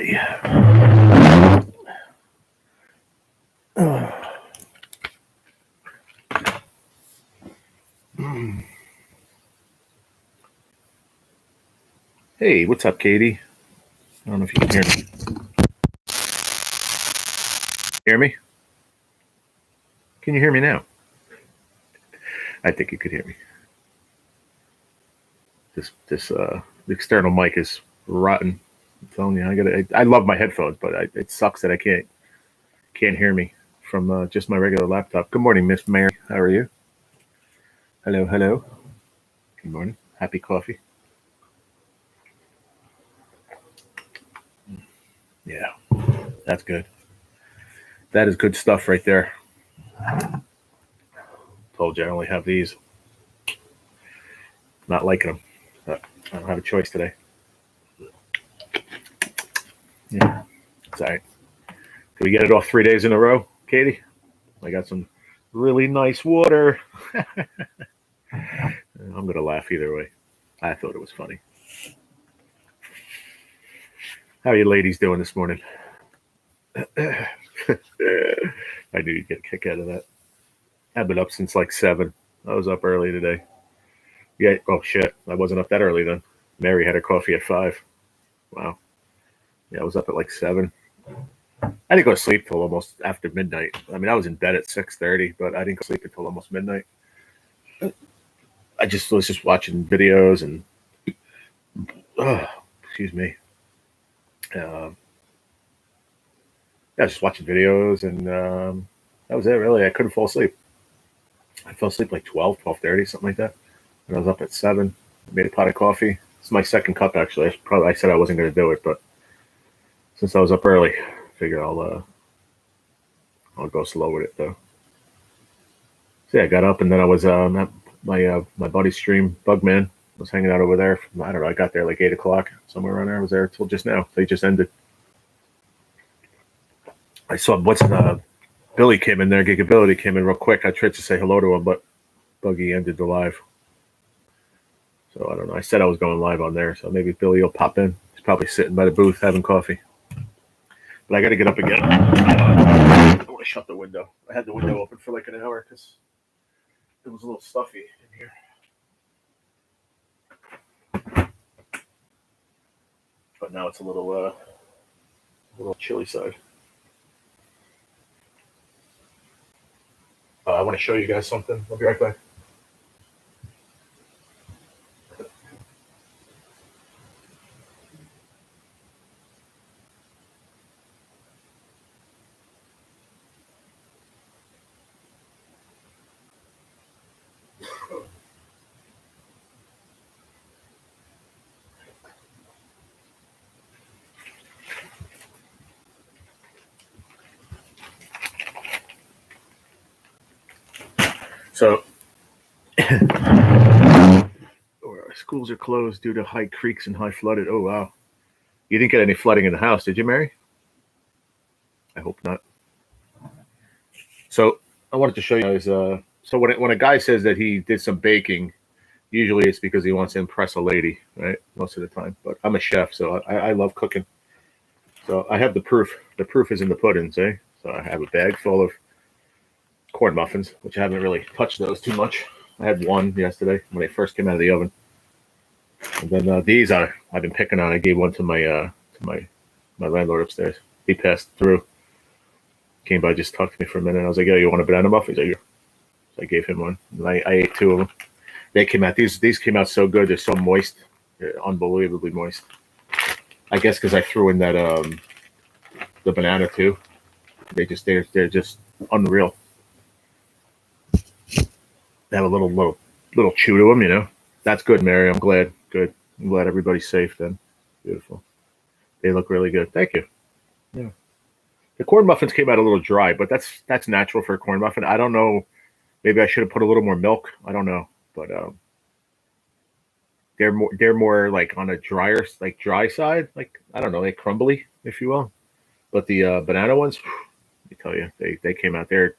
Alrighty. Hey, what's up, Katie? I don't know if you can hear me. Hear me? Can you hear me now? I think you could hear me. The external mic is rotten. I'm telling you, I love my headphones, but it sucks that I can't hear me from just my regular laptop. Good morning, Miss Mary. How are you? Hello. Good morning. Happy coffee. Yeah, that's good. That is good stuff right there. Told you I only have these. Not liking them. But I don't have a choice today. Yeah, it's all right. Did we get it off 3 days in a row, Katie? I got some really nice water. I'm going to laugh either way. I thought it was funny. How are you ladies doing this morning? I knew you'd get a kick out of that. I've been up since like 7. I was up early today. Yeah. Oh, shit. I wasn't up that early then. Mary had her coffee at 5. Wow. Yeah, I was up at like 7. I didn't go to sleep till almost after midnight. I mean, I was in bed at 6:30, but I didn't go to sleep until almost midnight. I was just watching videos and, excuse me. Yeah, just watching videos, and that was it, really. I couldn't fall asleep. I fell asleep like 12:30, something like that. And I was up at 7. I made a pot of coffee. It's my second cup, actually. I said I wasn't going to do it, but since I was up early, I figured I'll go slow with it, though. So yeah, I got up, and then I was at my buddy's stream, Bugman. Was hanging out over there. I don't know. I got there like 8 o'clock, somewhere around there. I was there till just now. They just ended. I saw Billy came in there. Gigability came in real quick. I tried to say hello to him, but Buggy ended the live. So I don't know. I said I was going live on there, so maybe Billy will pop in. He's probably sitting by the booth having coffee. But I got to get up again. I want to shut the window. I had the window open for like an hour because it was a little stuffy in here. But now it's a little chilly side. I want to show you guys something. I'll be right back. So, schools are closed due to high creeks and high flooded. Oh, wow. You didn't get any flooding in the house, did you, Mary? I hope not. So, I wanted to show you guys. So, when a guy says that he did some baking, usually it's because he wants to impress a lady, right? Most of the time. But I'm a chef, so I love cooking. So, I have the proof. The proof is in the puddings, eh? So, I have a bag full of corn muffins, which I haven't really touched those too much. I had one yesterday when they first came out of the oven, and then these I've been picking on. I gave one to my landlord upstairs. He passed through, came by, just talked to me for a minute. I was like, "Yeah, you want a banana muffin?" He's like, "Yeah." So I gave him one, and I ate 2 of them. They came out. These came out so good. They're so moist. They're unbelievably moist. I guess because I threw in that the banana too. They're just unreal. They have a little chew to them, you know. That's good, Mary. I'm glad. Good. I'm glad everybody's safe then. Beautiful. They look really good. Thank you. Yeah. The corn muffins came out a little dry, but that's natural for a corn muffin. I don't know. Maybe I should have put a little more milk. I don't know, but they're more like on a drier, like dry side. Like, I don't know, like crumbly, if you will. But the banana ones, let me tell you, they came out there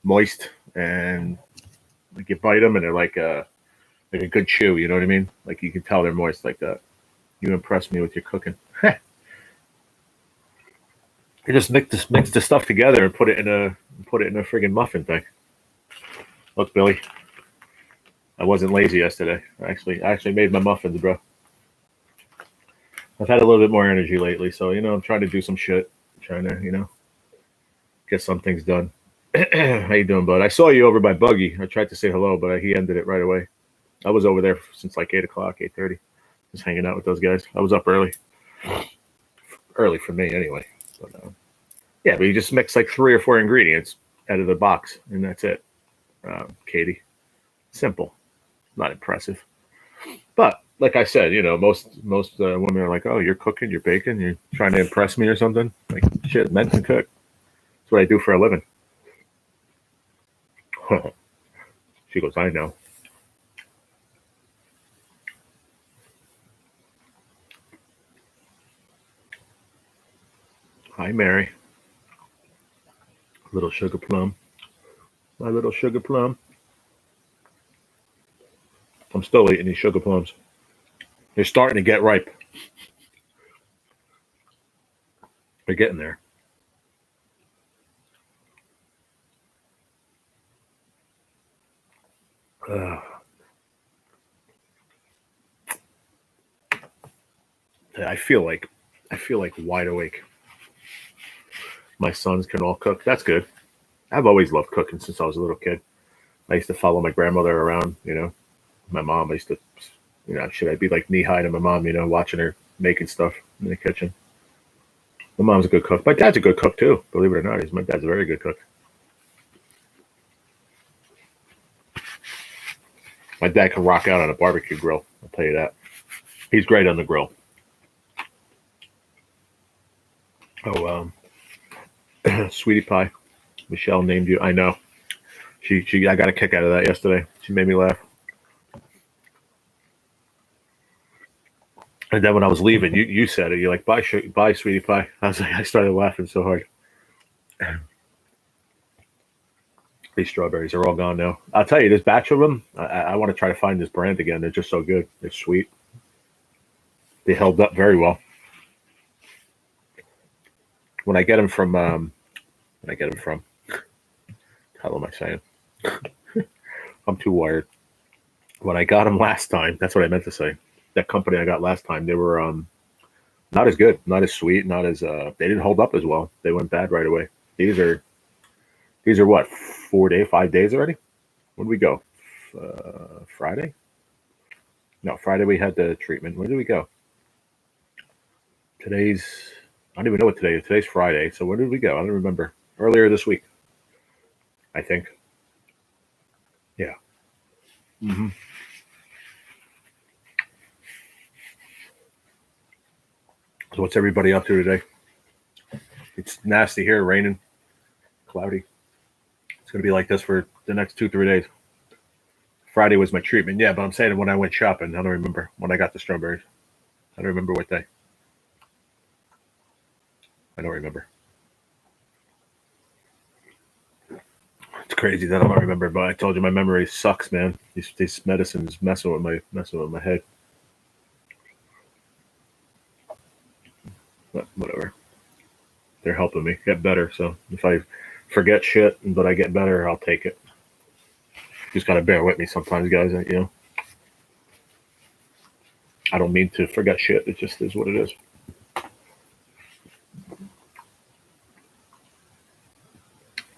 moist, and like you bite them and they're like a good chew. You know what I mean? Like you can tell they're moist like that. You impressed me with your cooking. I just mix the stuff together and put it in a friggin' muffin thing. Look, Billy, I wasn't lazy yesterday. I actually made my muffins, bro. I've had a little bit more energy lately, so I'm trying to do some shit, trying to get some things done. How you doing, bud? I saw you over by Buggy. I tried to say hello, but he ended it right away. I was over there since like 8:00, 8:30, just hanging out with those guys. I was up early for me anyway. But, yeah, but you just mix like 3 or 4 ingredients out of the box, and that's it. Katie, simple, not impressive. But like I said, most women are like, "Oh, you're cooking, you're baking, you're trying to impress me or something." Like, shit, men can cook. That's what I do for a living. She goes, "I know." Hi, Mary. Little sugar plum. My little sugar plum. I'm still eating these sugar plums. They're starting to get ripe. They're getting there. I feel like wide awake. My sons can all cook. That's good. I've always loved cooking since I was a little kid. I used to follow my grandmother around. My mom. I used to, should I be like knee high to my mom? Watching her making stuff in the kitchen. My mom's a good cook. My dad's a good cook too. Believe it or not, my dad's a very good cook. My dad can rock out on a barbecue grill. I'll tell you that. He's great on the grill. Oh, sweetie pie. Michelle named you. I know. I got a kick out of that yesterday. She made me laugh. And then when I was leaving, you said it. You're like, bye, sweetie pie. I started laughing so hard. These strawberries are all gone now. I'll tell you, this batch of them, I want to try to find this brand again. They're just so good. They're sweet. They held up very well. When I get them from, how am I saying? I'm too wired. When I got them last time, that's what I meant to say. That company I got last time, they were not as good, not as sweet, not as they didn't hold up as well. They went bad right away. These are what, 5 days already? When did we go? Friday? No, Friday we had the treatment. When did we go? I don't even know what today is. Today's Friday. So when did we go? I don't remember. Earlier this week, I think. Yeah. Mm-hmm. So what's everybody up to today? It's nasty here, raining, cloudy. It's going to be like this for the next 2-3 days. Friday was my treatment. Yeah, but I'm saying when I went shopping, I don't remember when I got the strawberries. I don't remember what day. I don't remember. It's crazy that I don't remember, but I told you my memory sucks, man. These medicines messing with my head. But whatever. They're helping me get better. So if I forget shit but I get better, I'll take it. Just gotta bear with me sometimes, guys. I don't mean to forget shit. It just is what it is.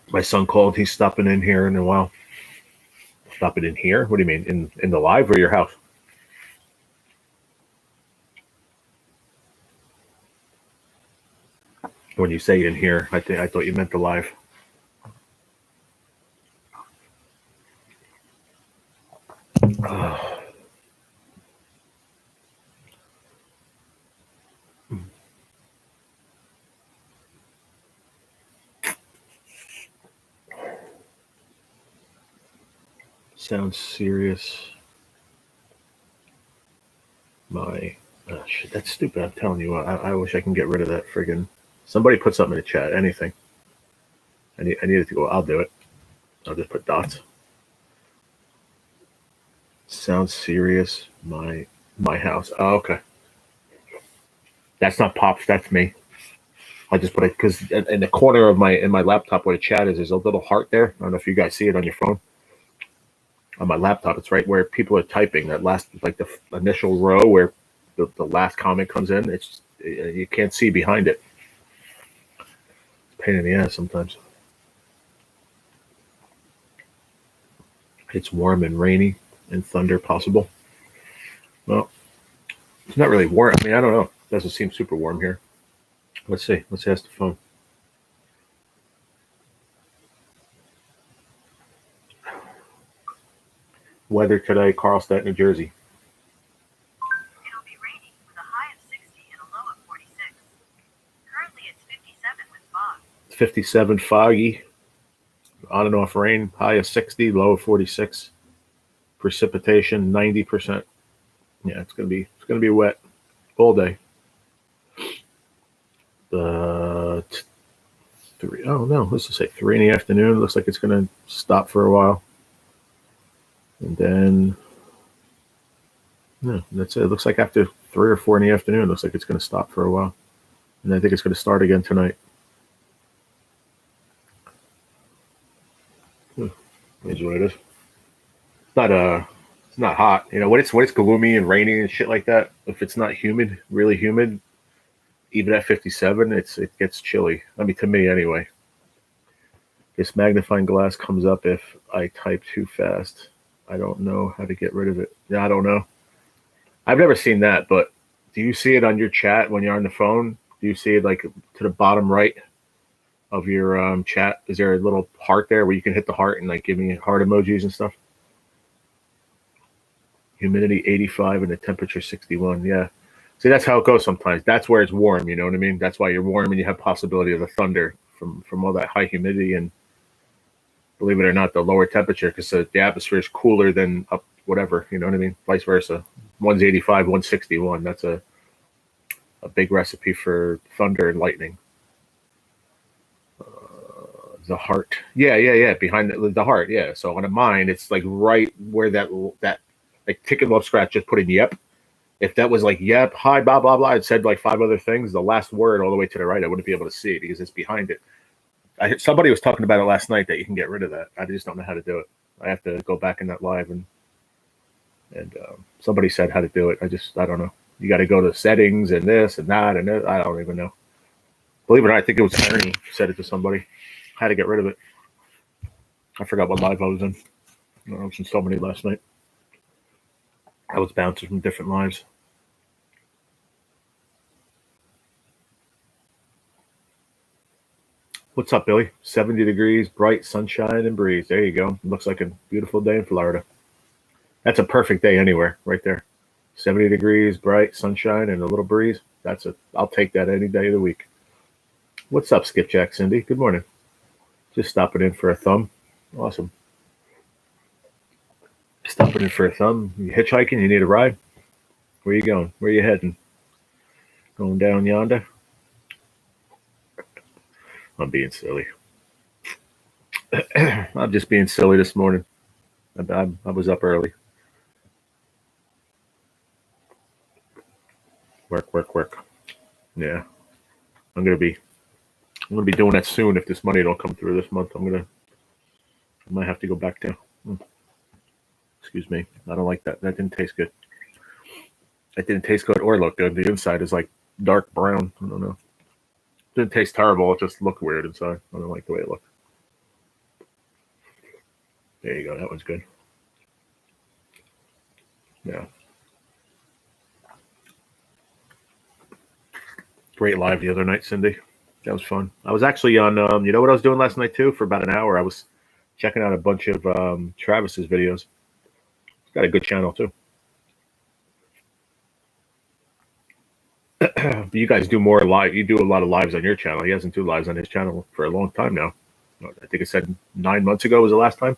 My son called. He's stopping in here in a while. Stopping in here? What do you mean? In the live or your house? When you say in here, I thought you meant the live. Sounds serious. Shit, that's stupid. I'm telling you what. I wish I can get rid of that friggin'. Somebody put something in the chat. Anything. I need it to go. I'll do it. I'll just put dots. Sounds serious. My house. Oh, okay. That's not Pops. That's me. I just put it because in the corner of my laptop where the chat is, there's a little heart there. I don't know if you guys see it on your phone. On my laptop, it's right where people are typing. That last, like the initial row where the last comment comes in. It's you can't see behind it. Pain in the ass sometimes. It's warm and rainy and thunder possible. Well, it's not really warm. I mean, I don't know. It doesn't seem super warm here. Let's see. Let's ask the phone. Weather today, Carlstadt, New Jersey. It'll be raining with a high of 60 and a low of 46. Currently it's 57 with fog. 57 foggy. On and off rain, high of 60, low of 46. Precipitation 90%. Yeah, it's gonna be wet all day. Three. Oh no, let's just say 3 in the afternoon. Looks like it's gonna stop for a while, and then no, that's it. It looks like after 3 or 4 in the afternoon, it looks like it's gonna stop for a while, and I think it's gonna start again tonight. Is what it is. It's not hot. You know, when it's gloomy and rainy and shit like that, if it's not humid, really humid, even at 57, it gets chilly. I mean, to me anyway. This magnifying glass comes up if I type too fast. I don't know how to get rid of it. Yeah, I don't know. I've never seen that, but do you see it on your chat when you're on the phone? Do you see it like to the bottom right of your chat? Is there a little heart there where you can hit the heart and like give me heart emojis and stuff? Humidity 85 and the temperature 61. Yeah. See, that's how it goes sometimes. That's where it's warm, you know what I mean? That's why you're warm and you have possibility of the thunder from all that high humidity and believe it or not, the lower temperature because the atmosphere is cooler than up whatever, you know what I mean? Vice versa. One's 85, 161. That's a big recipe for thunder and lightning. The heart. Yeah. Behind the heart, yeah. So on a mine, it's like right where that like ticket love scratch just put in yep. If that was like yep, hi, blah, blah, blah, it said like 5 other things, the last word all the way to the right, I wouldn't be able to see it because it's behind it. Somebody was talking about it last night that you can get rid of that. I just don't know how to do it. I have to go back in that live and somebody said how to do it. I don't know. You got to go to settings and this and that and I don't even know. Believe it or not, I think it was Ernie said it to somebody. How to get rid of it. I forgot what live I was in. I was in so many last night. I was bouncing from different lives. What's up, Billy? 70 degrees, bright sunshine and breeze. There you go. Looks like a beautiful day in Florida. That's a perfect day anywhere, right there. 70 degrees, bright sunshine, and a little breeze. I'll take that any day of the week. What's up, Skipjack Cindy? Good morning. Just stopping in for a thumb. Awesome. Stopping in for a thumb. You hitchhiking? You need a ride? Where you going? Where you heading? Going down yonder? I'm being silly. I'm just being silly this morning. I was up early. Work. Yeah. I'm gonna be doing that soon if this money don't come through this month. I might have to go back to. Excuse me. I don't like that. That didn't taste good. It didn't taste good or look good. The inside is like dark brown. I don't know. It didn't taste terrible. It just looked weird inside. I don't like the way it looked. There you go. That one's good. Yeah. Great live the other night, Cindy. That was fun. I was actually on, you know what I was doing last night too? For about an hour, I was checking out a bunch of Travis's videos. He's got a good channel too. But you guys do more live. You do a lot of lives on your channel. He hasn't do lives on his channel for a long time now. I think it said 9 months ago was the last time.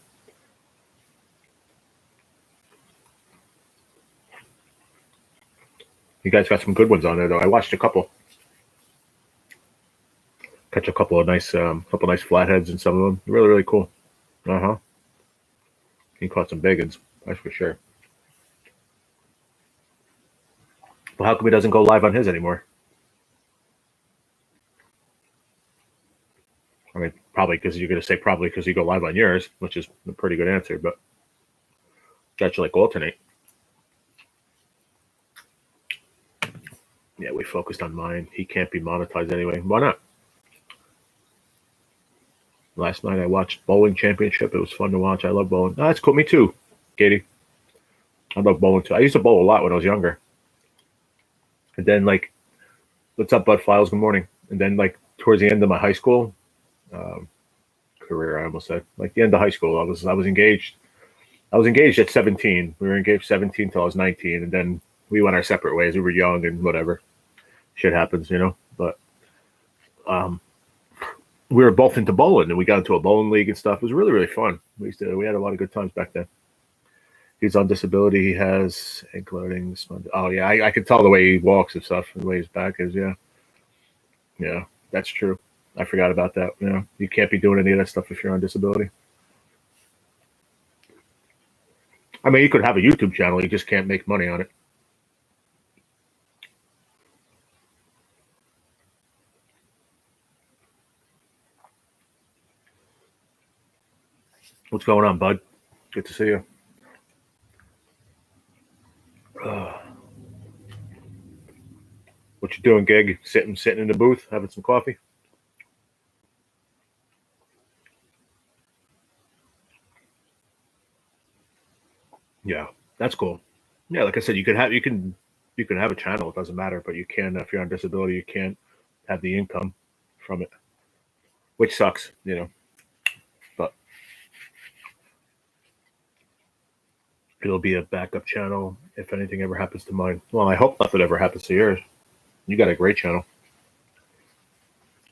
You guys got some good ones on there though. I watched a couple. Catch a couple of nice flatheads in some of them. Really, really cool. He caught some big ones, that's for sure. Well, how come he doesn't go live on his anymore? I mean, probably because you're going to say probably because you go live on yours, which is a pretty good answer, but got you like alternate. Yeah, we focused on mine. He can't be monetized anyway. Why not? Last night I watched bowling championship. It was fun to watch. I love bowling. Oh, that's cool. Me too, Katie. I love bowling too. I used to bowl a lot when I was younger. And then like, what's up, Bud Files? Good morning. And then like towards the end of my high school career, I almost said, like the end of high school, I was engaged. I was engaged at 17. We were engaged 17 till I was 19, and then we went our separate ways. We were young and whatever. Shit happens, you know. But we were both into bowling, and we got into a bowling league and stuff. It was really, really fun. We had a lot of good times back then. He's on disability. He has including oh yeah, I can tell the way he walks and stuff, the way his back is. Yeah, that's true. I forgot about that. You know, you can't be doing any of that stuff if you're on disability. I mean, you could have a YouTube channel. You just can't make money on it. What's going on, bud? Good to see you. What you doing, Gig? Sitting in the booth, having some coffee? Yeah, that's cool. Yeah, like I said, you can have a channel. It doesn't matter, but you can if you're on disability, you can't have the income from it, which sucks, you know. But it'll be a backup channel if anything ever happens to mine. Well, I hope nothing ever happens to yours. You got a great channel.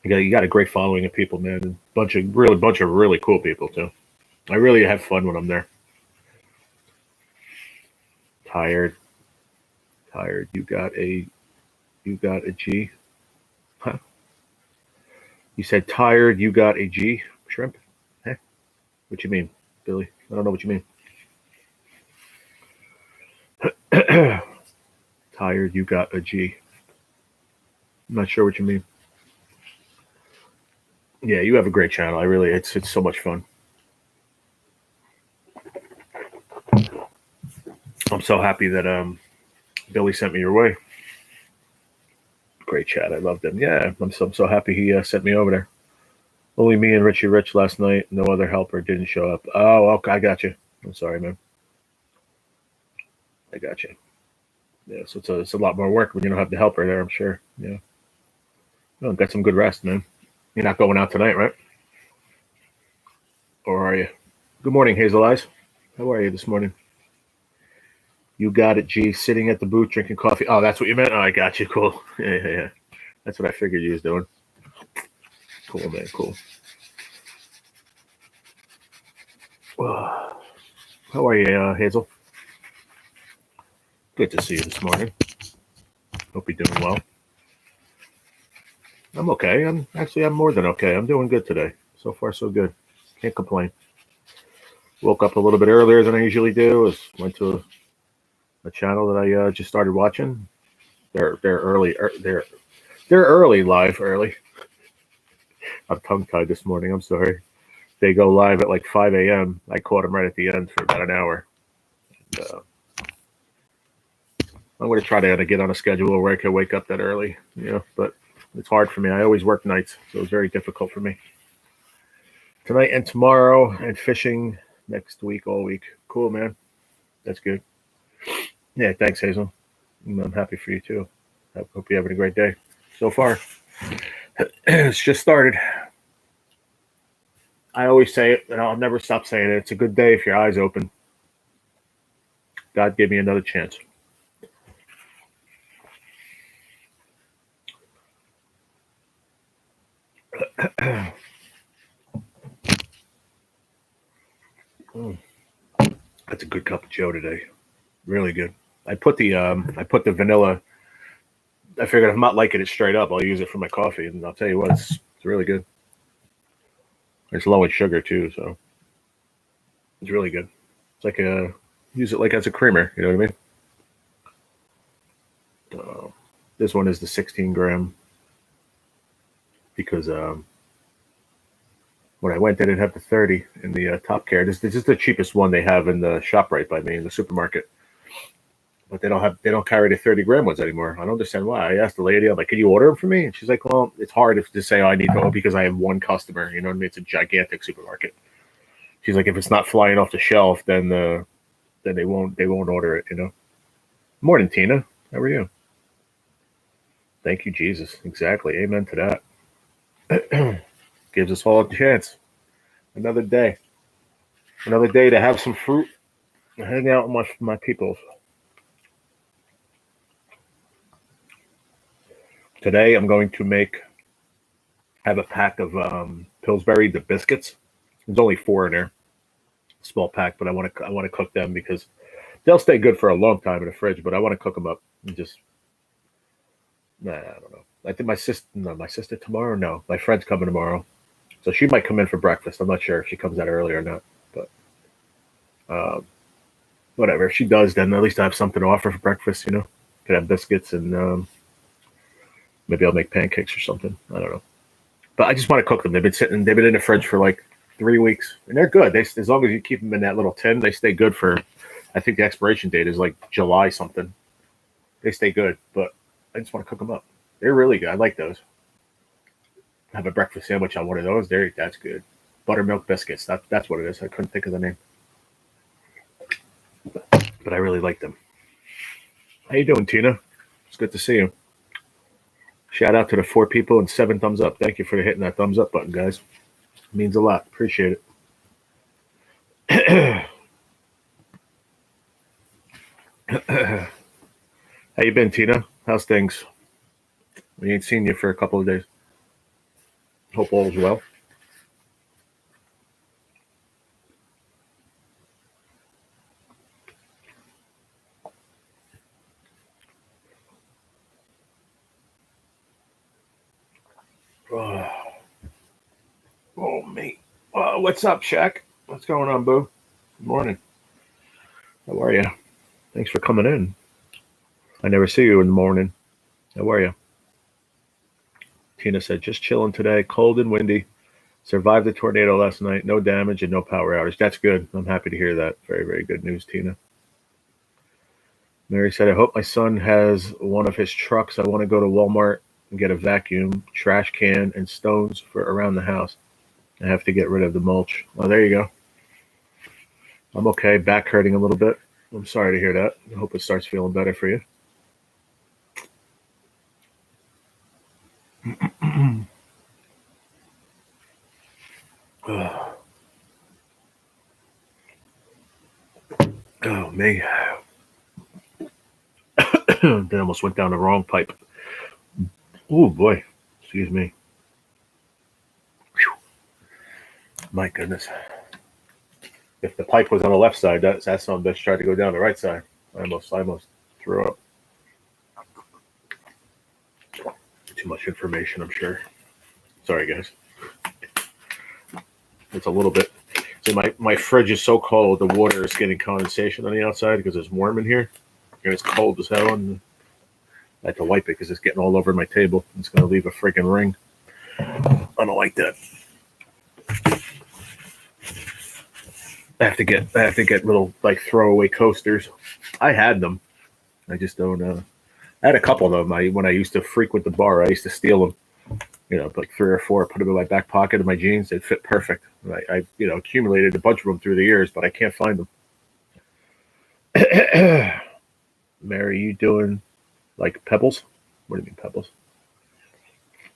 You got a great following of people, man. And bunch of really cool people too. I really have fun when I'm there. Tired. You got a G. Huh? You said tired. You got a G. Shrimp. Huh? What you mean, Billy? I don't know what you mean. Tired. You got a G. I'm not sure what you mean. Yeah, you have a great channel. It's so much fun. I'm so happy that Billy sent me your way. Great chat. I loved him. Yeah, I'm so happy he sent me over there. Only me and Richie Rich last night. No other helper didn't show up. Oh, okay. I got you. I'm sorry, man. I got you. Yeah, so it's a lot more work when you don't have the helper there, I'm sure. Yeah. Oh, got some good rest, man. You're not going out tonight, right? Or are you? Good morning, Hazel Eyes. How are you this morning? You got it, G. Sitting at the booth drinking coffee. Oh, that's what you meant? Oh, I got you. Cool. Yeah. That's what I figured you was doing. Cool, man. Cool. How are you, Hazel? Good to see you this morning. Hope you're doing well. I'm okay. I'm more than okay. I'm doing good today. So far, so good. Can't complain. Woke up a little bit earlier than I usually do. Went to a channel that I just started watching. They're early. They're early live early. I'm tongue tied this morning. I'm sorry. They go live at like 5 a.m. I caught them right at the end for about an hour. And, I'm going to try to get on a schedule where I can wake up that early, you know, but it's hard for me. I always work nights, so it's very difficult for me. Tonight and tomorrow, and fishing next week, all week. Cool, man. That's good. Yeah, thanks, Hazel. I'm happy for you, too. I hope you're having a great day so far. It's just started. I always say it, and I'll never stop saying it. It's a good day if your eyes open. God gave me another chance. That's a good cup of Joe today. Really good. I put the vanilla. I figured I'm not liking it straight up. I'll use it for my coffee, and I'll tell you what, it's really good. It's low in sugar too, so it's really good. It's like use it like as a creamer. You know what I mean? This one is the 16 gram because When I went, they didn't have the 30 in the Top Care. This is the cheapest one they have in the shop right by me in the supermarket. But they don't carry the 30 gram ones anymore. I don't understand why. I asked the lady, I'm like, can you order them for me? And she's like, well, it's hard to say, oh, I need to, because I have one customer. You know what I mean? It's a gigantic supermarket. She's like, if it's not flying off the shelf, then they won't order it. You know. Morning, Tina. How are you? Thank you, Jesus. Exactly. Amen to that. Gives us all a chance. Another day. Another day to have some fruit and hang out with my people. Today I'm going to have a pack of Pillsbury, the biscuits. There's only 4 in there, small pack, but I want to cook them because they'll stay good for a long time in the fridge. But I want to cook them up and just I don't know. I think my sister tomorrow. No, my friend's coming tomorrow, so she might come in for breakfast. I'm not sure if she comes out early or not, but whatever. If she does, then at least I have something to offer for breakfast. You know, could have biscuits and maybe I'll make pancakes or something. I don't know. But I just want to cook them. They've been in the fridge for like 3 weeks, and they're good. As long as you keep them in that little tin, they stay good for. I think the expiration date is like July something. They stay good, but I just want to cook them up. They're really good. I like those. Have a breakfast sandwich on one of those. That's good. Buttermilk biscuits. That's what it is. I couldn't think of the name, but I really like them. How you doing, Tina? It's good to see you. Shout out to the 4 people and 7 thumbs up. Thank you for hitting that thumbs up button, guys. It means a lot. Appreciate it. How you been, Tina? How's things? We ain't seen you for a couple of days. Hope all is well. Oh, mate. What's up, Shaq? What's going on, boo? Good morning. How are you? Thanks for coming in. I never see you in the morning. How are you? Tina said, just chilling today. Cold and windy. Survived the tornado last night. No damage and no power outage. That's good. I'm happy to hear that. Very, very good news, Tina. Mary said, I hope my son has one of his trucks. I want to go to Walmart and get a vacuum, trash can, and stones for around the house. I have to get rid of the mulch. Oh, there you go. I'm okay. Back hurting a little bit. I'm sorry to hear that. I hope it starts feeling better for you. Oh, me. They almost went down the wrong pipe. Oh, boy. Excuse me. Whew. My goodness. If the pipe was on the left side, that's some bitch tried to go down the right side. I almost threw up. Too much information, I'm sure. Sorry, guys. It's a little bit. See, my fridge is so cold, the water is getting condensation on the outside because it's warm in here. And it's cold as hell, and I had to wipe it because it's getting all over my table. It's going to leave a freaking ring. I don't like that. I have to get little like throwaway coasters. I had them. I just don't. I had a couple of them. When I used to frequent the bar, I used to steal them. You know, like 3 or 4. Put them in my back pocket of my jeans. They'd fit perfect. I accumulated a bunch of them through the years, but I can't find them. Mary, you doing like pebbles? What do you mean pebbles?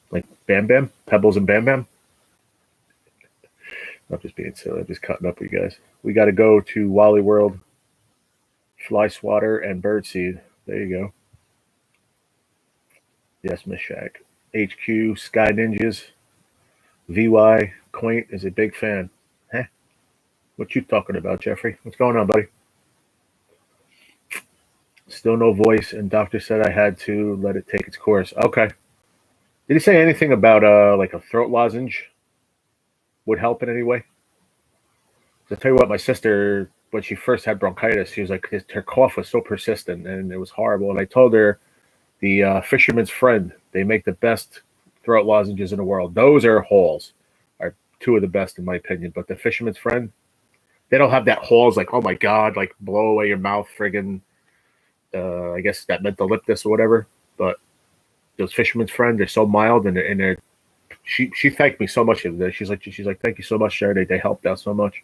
Like Bam Bam? Pebbles and Bam Bam? I'm just being silly. I'm just cutting up with you guys. We got to go to Wally World, Fly Swatter, and Birdseed. There you go. Yes, Miss Shaq. HQ, Sky Ninjas, VY, Quaint is a big fan. Huh? What you talking about, Jeffrey? What's going on, buddy? Still no voice, and doctor said I had to let it take its course. Okay. Did he say anything about like a throat lozenge would help in any way? I'll tell you what, my sister, when she first had bronchitis, she was like, her cough was so persistent and it was horrible. And I told her the Fisherman's Friend, they make the best throat lozenges in the world. Those are Halls, are two of the best in my opinion. But the Fisherman's Friend, they don't have that Halls like, oh my God, like blow away your mouth, friggin'. I guess that meant the eucalyptus or whatever. But those Fisherman's Friend, they're so mild and they're she thanked me so much. She's like, thank you so much, Sharon. They helped out so much.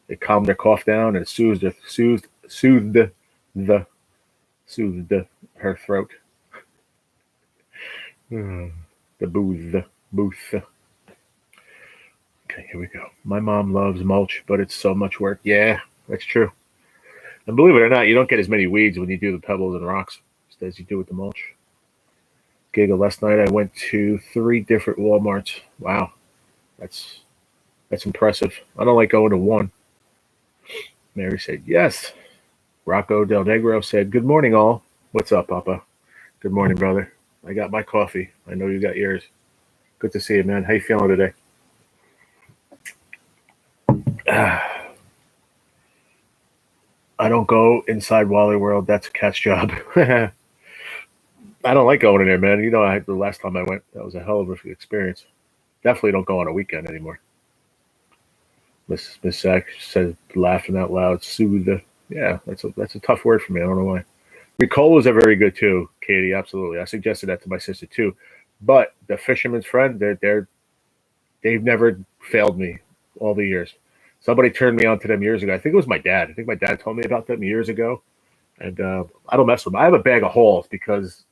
They calmed their cough down and soothed her throat. The booth. Okay, here we go. My mom loves mulch, but it's so much work. Yeah, that's true. And believe it or not, you don't get as many weeds when you do the pebbles and rocks as you do with the mulch. Giga, last night I went to 3 different Walmarts. Wow, that's impressive. I don't like going to one. Mary said yes. Rocco Del Negro said, good morning, all. What's up, Papa? Good morning, brother. I got my coffee. I know you got yours. Good to see you, man. How you feeling today? I don't go inside Wally World. That's a cat's job. I don't like going in there, man. You know, the last time I went, that was a hell of an experience. Definitely don't go on a weekend anymore. Miss Sack said, laughing out loud, soothe. Yeah, that's a tough word for me. I don't know why. Ricolas are very good too, Katie. Absolutely, I suggested that to my sister too. But the Fisherman's Friend, they've never failed me all the years. Somebody turned me on to them years ago. I think it was my dad. I think my dad told me about them years ago, and I don't mess with them. I have a bag of Halls because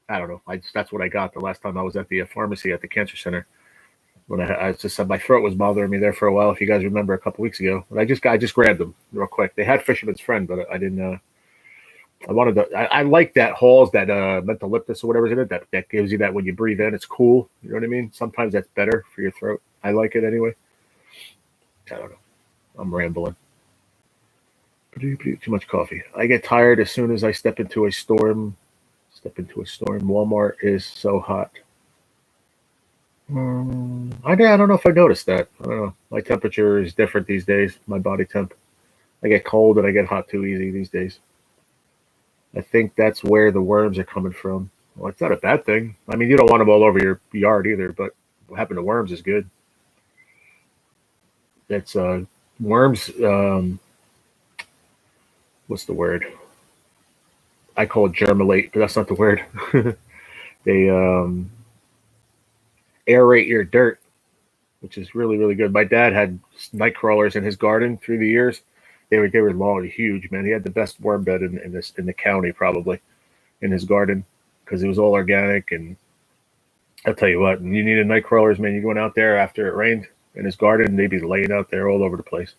I don't know. That's what I got the last time I was at the pharmacy at the cancer center. When I just said my throat was bothering me there for a while. If you guys remember a couple weeks ago, and I just grabbed them real quick. They had Fisherman's Friend, but I didn't. I wanted to. I like that Halls, that mentholyptus or whatever's in it. That gives you that when you breathe in, it's cool. You know what I mean? Sometimes that's better for your throat. I like it anyway. I don't know. I'm rambling. Too much coffee. I get tired as soon as I step into a storm. Walmart is so hot. I don't know if I noticed that. I don't know. My temperature is different these days. My body temp. I get cold and I get hot too easy these days. I think that's where the worms are coming from. Well, it's not a bad thing. I mean, you don't want them all over your yard either, but what happened to worms is good. It's worms. What's the word? I call it germinate, but that's not the word. They aerate your dirt, which is really, really good. My dad had night crawlers in his garden through the years. They were long and huge, man. He had the best worm bed in the county, probably, in his garden, because it was all organic. And I'll tell you what, you needed night crawlers, man. You're going out there after it rained in his garden, they'd be laying out there all over the place.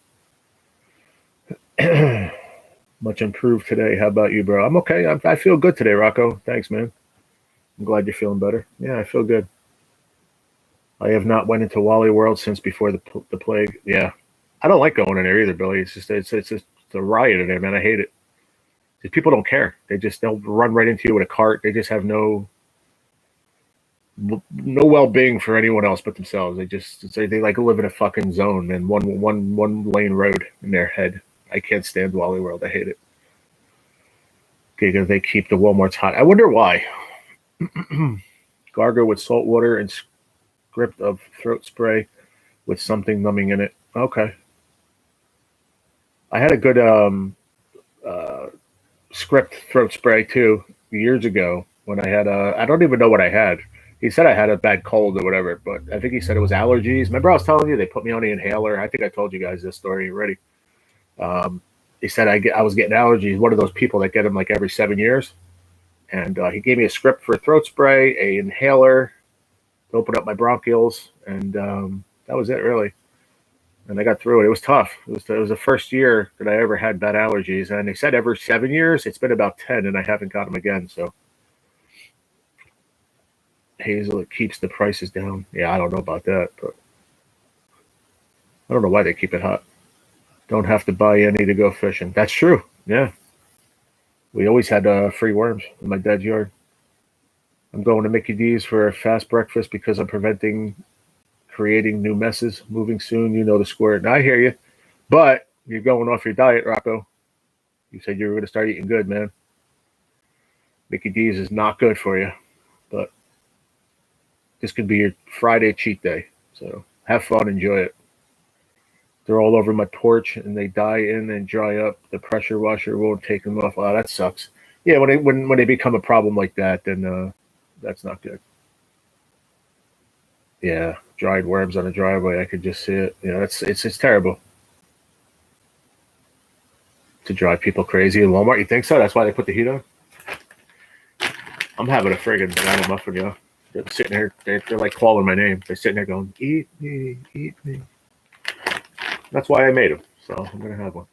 Much improved today. How about you, bro? I'm okay. I feel good today, Rocco. Thanks, man. I'm glad you're feeling better. Yeah, I feel good. I have not went into Wally World since before the plague. Yeah, I don't like going in there either, Billy. It's just a riot in there, man. I hate it. People don't care. They'll run right into you with a cart. They just have no well-being for anyone else but themselves. They like live in a fucking zone, man. One lane road in their head. I can't stand Wally World. I hate it. Okay, they keep the Walmarts hot. I wonder why. Gargle with salt water and script of throat spray with something numbing in it. Okay. I had a good script throat spray too years ago when I had I don't even know what I had. He said I had a bad cold or whatever, but I think he said it was allergies. Remember I was telling you they put me on the inhaler? I think I told you guys this story already. He said I was getting allergies. One of those people that get them like every 7 years. And he gave me a script for a throat spray, a inhaler to open up my bronchioles, and that was it really. And I got through it. It was tough. It was the first year that I ever had bad allergies. And they said every 7 years. It's been about 10, and I haven't got them again. So Hazel, it keeps the prices down. Yeah, I don't know about that, but I don't know why they keep it hot. Don't have to buy any to go fishing. That's true. Yeah. We always had free worms in my dad's yard. I'm going to Mickey D's for a fast breakfast because I'm creating new messes. Moving soon, you know the score. And I hear you. But you're going off your diet, Rocco. You said you were going to start eating good, man. Mickey D's is not good for you. But this could be your Friday cheat day. So Have fun, enjoy it. They're all over my porch, and they die in and dry up. The pressure washer won't take them off. Oh, that sucks. Yeah, when they become a problem like that, then that's not good. Yeah, dried worms on the driveway. I could just see it. You know, it's terrible to drive people crazy in Walmart. You think so? That's why they put the heat on. I'm having a friggin' banana muffin, yo. They're sitting here. They're like calling my name. They're sitting there going, "Eat me, eat me." That's why I made them. So I'm gonna have one.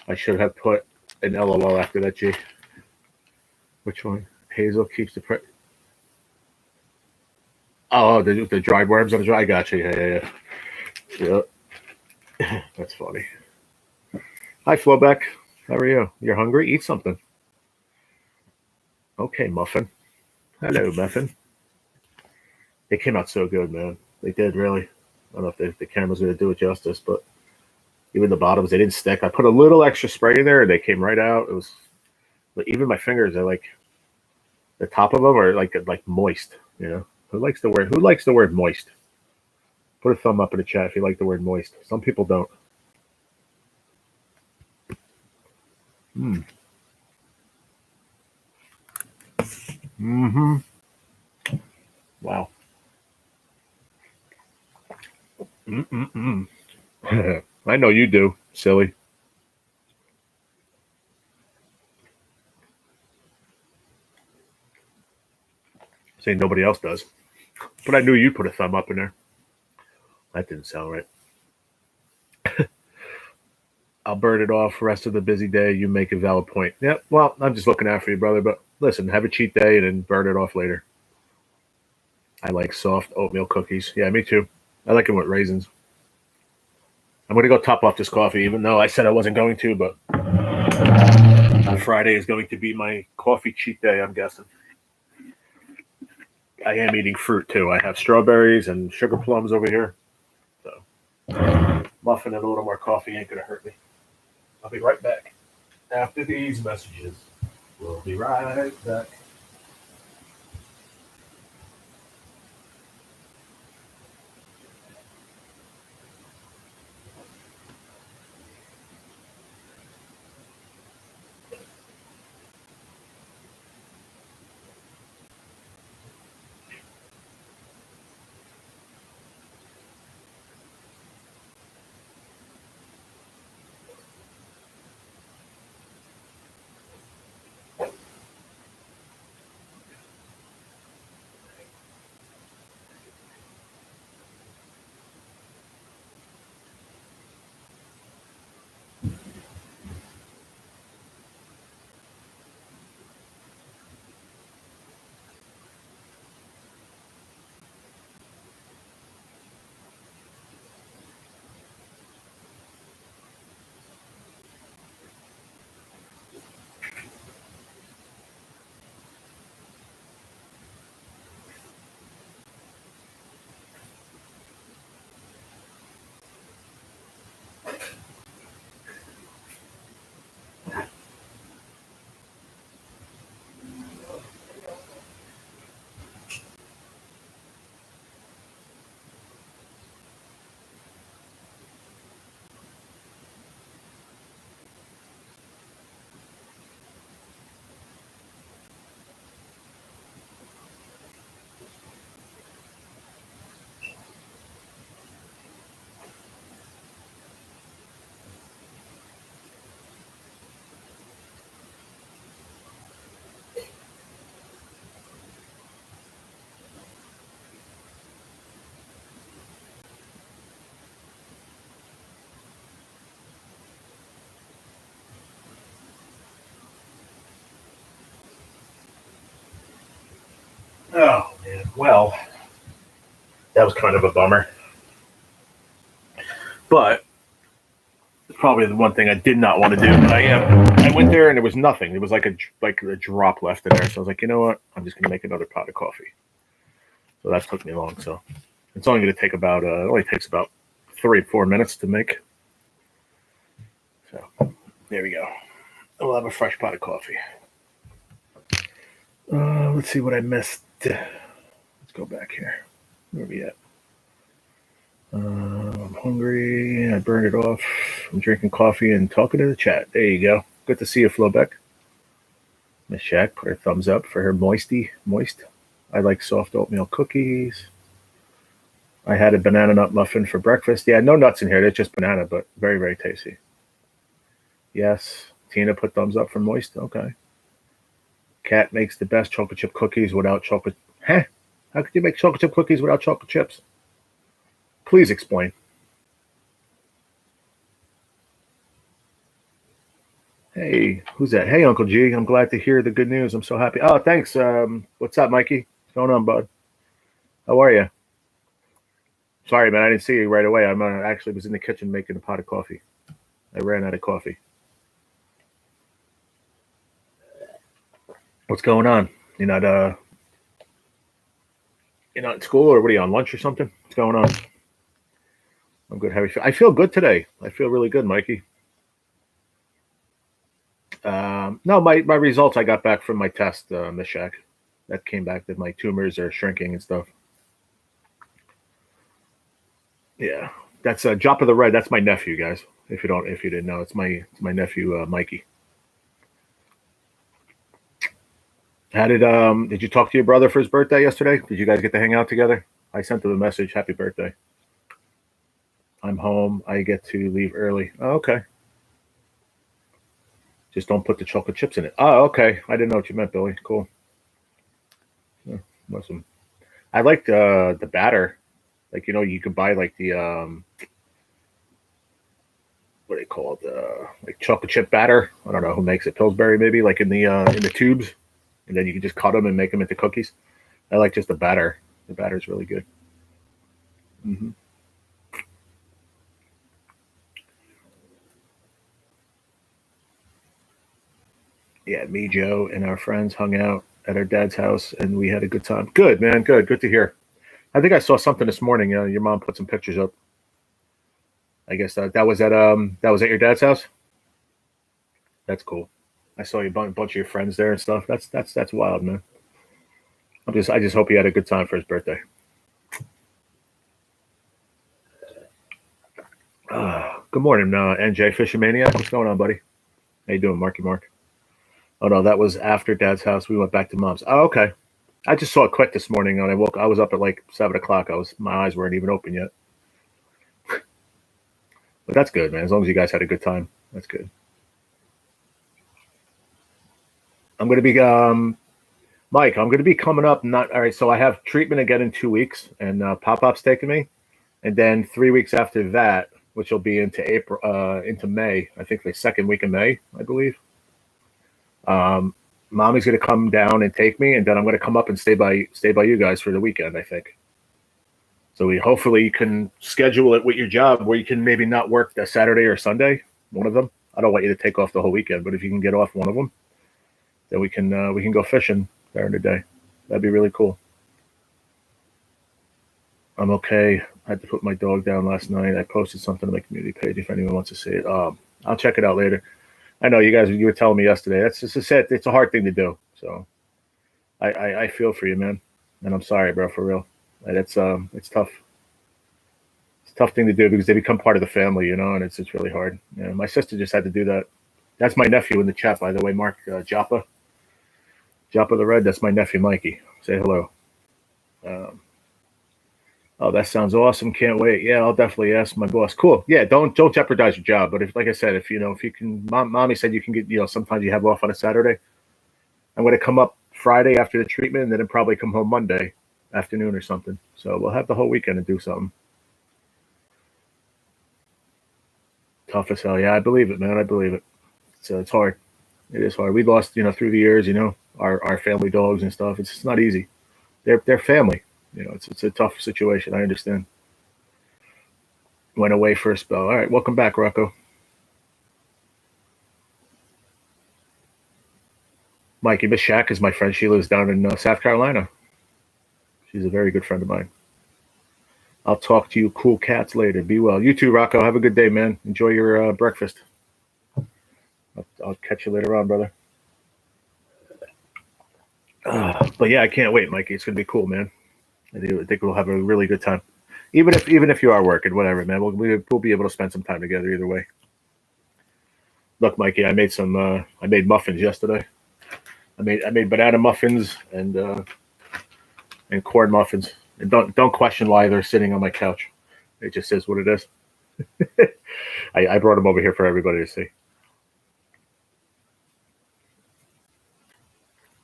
I should have put an LOL after that, G. Which one? Hazel keeps the Oh, the dried worms on the dry. I got you. Yeah. That's funny. Hi, Flowback. How are you? You're hungry? Eat something. Okay, Muffin. Hello, Muffin. They came out so good, man. They did, really. I don't know if the camera's going to do it justice, but even the bottoms, they didn't stick. I put a little extra spray in there, and they came right out. It was, but even my fingers are like, the top of them are like moist, you know? Who likes the word moist? Put a thumb up in the chat if you like the word moist. Some people don't. Mm. Mm-hmm. Wow. Mm-mm-mm. I know you do, silly. Say nobody else does. But I knew you'd put a thumb up in there. That didn't sound right. I'll burn it off. Rest of the busy day, you make a valid point. Yeah, well, I'm just looking out for you, brother. But listen, have a cheat day and then burn it off later. I like soft oatmeal cookies. Yeah, me too. I like them with raisins. I'm going to go top off this coffee, even though I said I wasn't going to, but Friday is going to be my coffee cheat day, I'm guessing. I am eating fruit, too. I have strawberries and sugar plums over here. So, muffin and a little more coffee ain't going to hurt me. I'll be right back after these messages. We'll be right back. Oh, man. Well, that was kind of a bummer. But probably the one thing I did not want to do. I went there and there was nothing. It was like a drop left in there. So I was like, you know what? I'm just gonna make another pot of coffee. So that took me long. So it's only gonna take about it only takes about 3-4 minutes to make. So there we go. We'll have a fresh pot of coffee. Let's see what I missed. Let's go back here. Where are we at? I'm hungry. I burned it off. I'm drinking coffee and talking to the chat. There you go. Good to see you, Flobeck. Miss Shack put her thumbs up for her moist. I like soft oatmeal cookies. I had a banana nut muffin for breakfast. Yeah, no nuts in here. It's just banana, but very, very tasty. Yes. Tina put thumbs up for moist. Okay. Cat makes the best chocolate chip cookies without chocolate. Huh? How could you make chocolate chip cookies without chocolate chips? Please explain. Hey, who's that? Hey, Uncle G. I'm glad to hear the good news. I'm so happy. Oh, thanks. What's up, Mikey? What's going on, bud? How are you? Sorry, man. I didn't see you right away. I'm actually was in the kitchen making a pot of coffee. I ran out of coffee. What's going on? You're not you're not at school, or what are you on lunch or something? What's going on? I'm good. How are you feel? I feel good today. I feel really good, Mikey. No, my results I got back from my test, Miss Shack. That came back that my tumors are shrinking and stuff. Yeah, that's Joppa the Red. That's my nephew, guys. If you didn't know, it's my nephew, Mikey. How did you talk to your brother for his birthday yesterday? Did you guys get to hang out together? I sent him a message. Happy birthday. I'm home. I get to leave early. Oh, okay. Just don't put the chocolate chips in it. Oh, okay. I didn't know what you meant, Billy. Cool. Yeah, awesome. I like the batter. Like, you could buy like the what do they call it? Like chocolate chip batter. I don't know who makes it. Pillsbury maybe, like in the tubes, and then you can just cut them and make them into cookies. I like just the batter. The batter is really good. Hmm. Yeah, me, Joe, and our friends hung out at our dad's house, and we had a good time. Good, man. Good. Good to hear. I think I saw something this morning. Your mom put some pictures up. I guess that was at your dad's house. That's cool. I saw you bunch of your friends there and stuff. That's wild, man. I just hope he had a good time for his birthday. Good morning, NJ Fishermania. What's going on, buddy? How you doing, Marky Mark? Oh no, that was after Dad's house. We went back to Mom's. Oh, okay. I just saw it quick this morning. And I woke. I was up at like 7 o'clock. My eyes weren't even open yet. But that's good, man. As long as you guys had a good time, that's good. I'm gonna be Mike. I'm gonna be coming up. Not all right. So I have treatment again in 2 weeks, and Pop Pop's taking me, and then 3 weeks after that, which will be into April, into May. I think the second week of May, I believe. Um, Mommy's gonna come down and take me, and then I'm gonna come up and stay by you guys for the weekend. I think. So we hopefully can schedule it with your job where you can maybe not work that Saturday or Sunday, one of them. I don't want you to take off the whole weekend, but if you can get off one of them, then we can go fishing during the day. That'd be really cool. I'm okay. I had to put my dog down last night. I posted something on my community page if anyone wants to see it. I'll check it out later. I know you were telling me yesterday. That's just a set. It's a hard thing to do. So I feel for you, man, and I'm sorry, bro, for real. It's tough. It's a tough thing to do because they become part of the family, and it's really hard. Yeah, my sister just had to do that. That's my nephew in the chat, by the way, Mark Joppa the Red. That's my nephew, Mikey. Say hello. Um, oh, that sounds awesome. Can't wait. Yeah, I'll definitely ask my boss. Cool. Yeah, don't jeopardize your job. But if, like I said, if you can, mommy said you can get, sometimes you have off on a Saturday. I'm going to come up Friday after the treatment, and then probably come home Monday afternoon or something. So we'll have the whole weekend to do something. Tough as hell. Yeah, I believe it, man. I believe it. So it's hard. It is hard. We lost, through the years, our family dogs and stuff. It's just not easy. They're family. It's a tough situation. I understand. Went away for a spell. All right, welcome back, Rocco. Mikey Miss Shack is my friend. She lives down in South Carolina. She's a very good friend of mine. I'll talk to you cool cats later. Be well. You too, Rocco. Have a good day, man. Enjoy your breakfast. I'll catch you later on, brother. But yeah, I can't wait, Mikey. It's going to be cool, man. I think we'll have a really good time. Even if you are working, whatever, man, we'll be able to spend some time together either way. Look, Mikey, I made muffins yesterday. I made banana muffins and corn muffins. And don't question why they're sitting on my couch. It just is what it is. I brought them over here for everybody to see.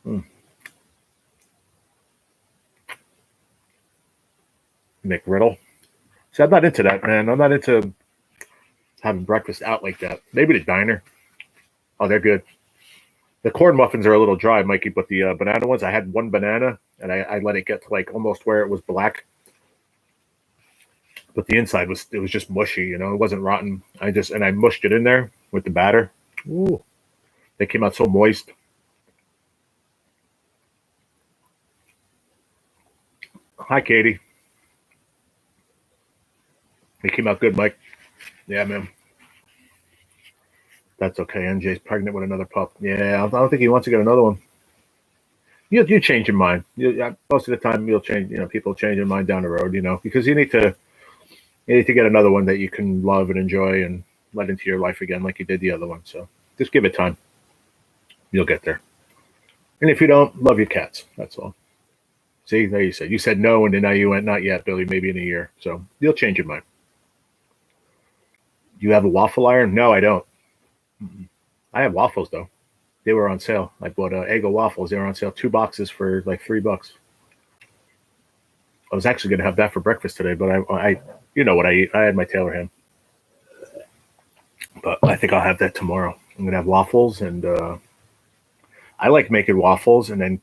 Mm. McGriddle. See, I'm not into that, man. I'm not into having breakfast out like that. Maybe the diner. Oh, they're good. The corn muffins are a little dry, Mikey, but the banana ones, I had one banana and I let it get to like almost where it was black, but the inside was just mushy. It wasn't rotten. I mushed it in there with the batter. Ooh, they came out so moist. Hi, Katie. They came out good, Mike. Yeah, man. That's okay. NJ's pregnant with another pup. Yeah, I don't think he wants to get another one. You change your mind. Most of the time, you'll change. People change their mind down the road. Because you need to get another one that you can love and enjoy and let into your life again, like you did the other one. So just give it time. You'll get there. And if you don't, love your cats. That's all. See, there you said. You said no, and then now you went, not yet, Billy, maybe in a year. So you'll change your mind. You have a waffle iron? No, I don't. I have waffles, though. They were on sale. I bought Eggo waffles. They were on sale. 2 boxes for like $3. I was actually going to have that for breakfast today, but I you know what I eat. I had my Taylor ham. But I think I'll have that tomorrow. I'm going to have waffles, and I like making waffles and then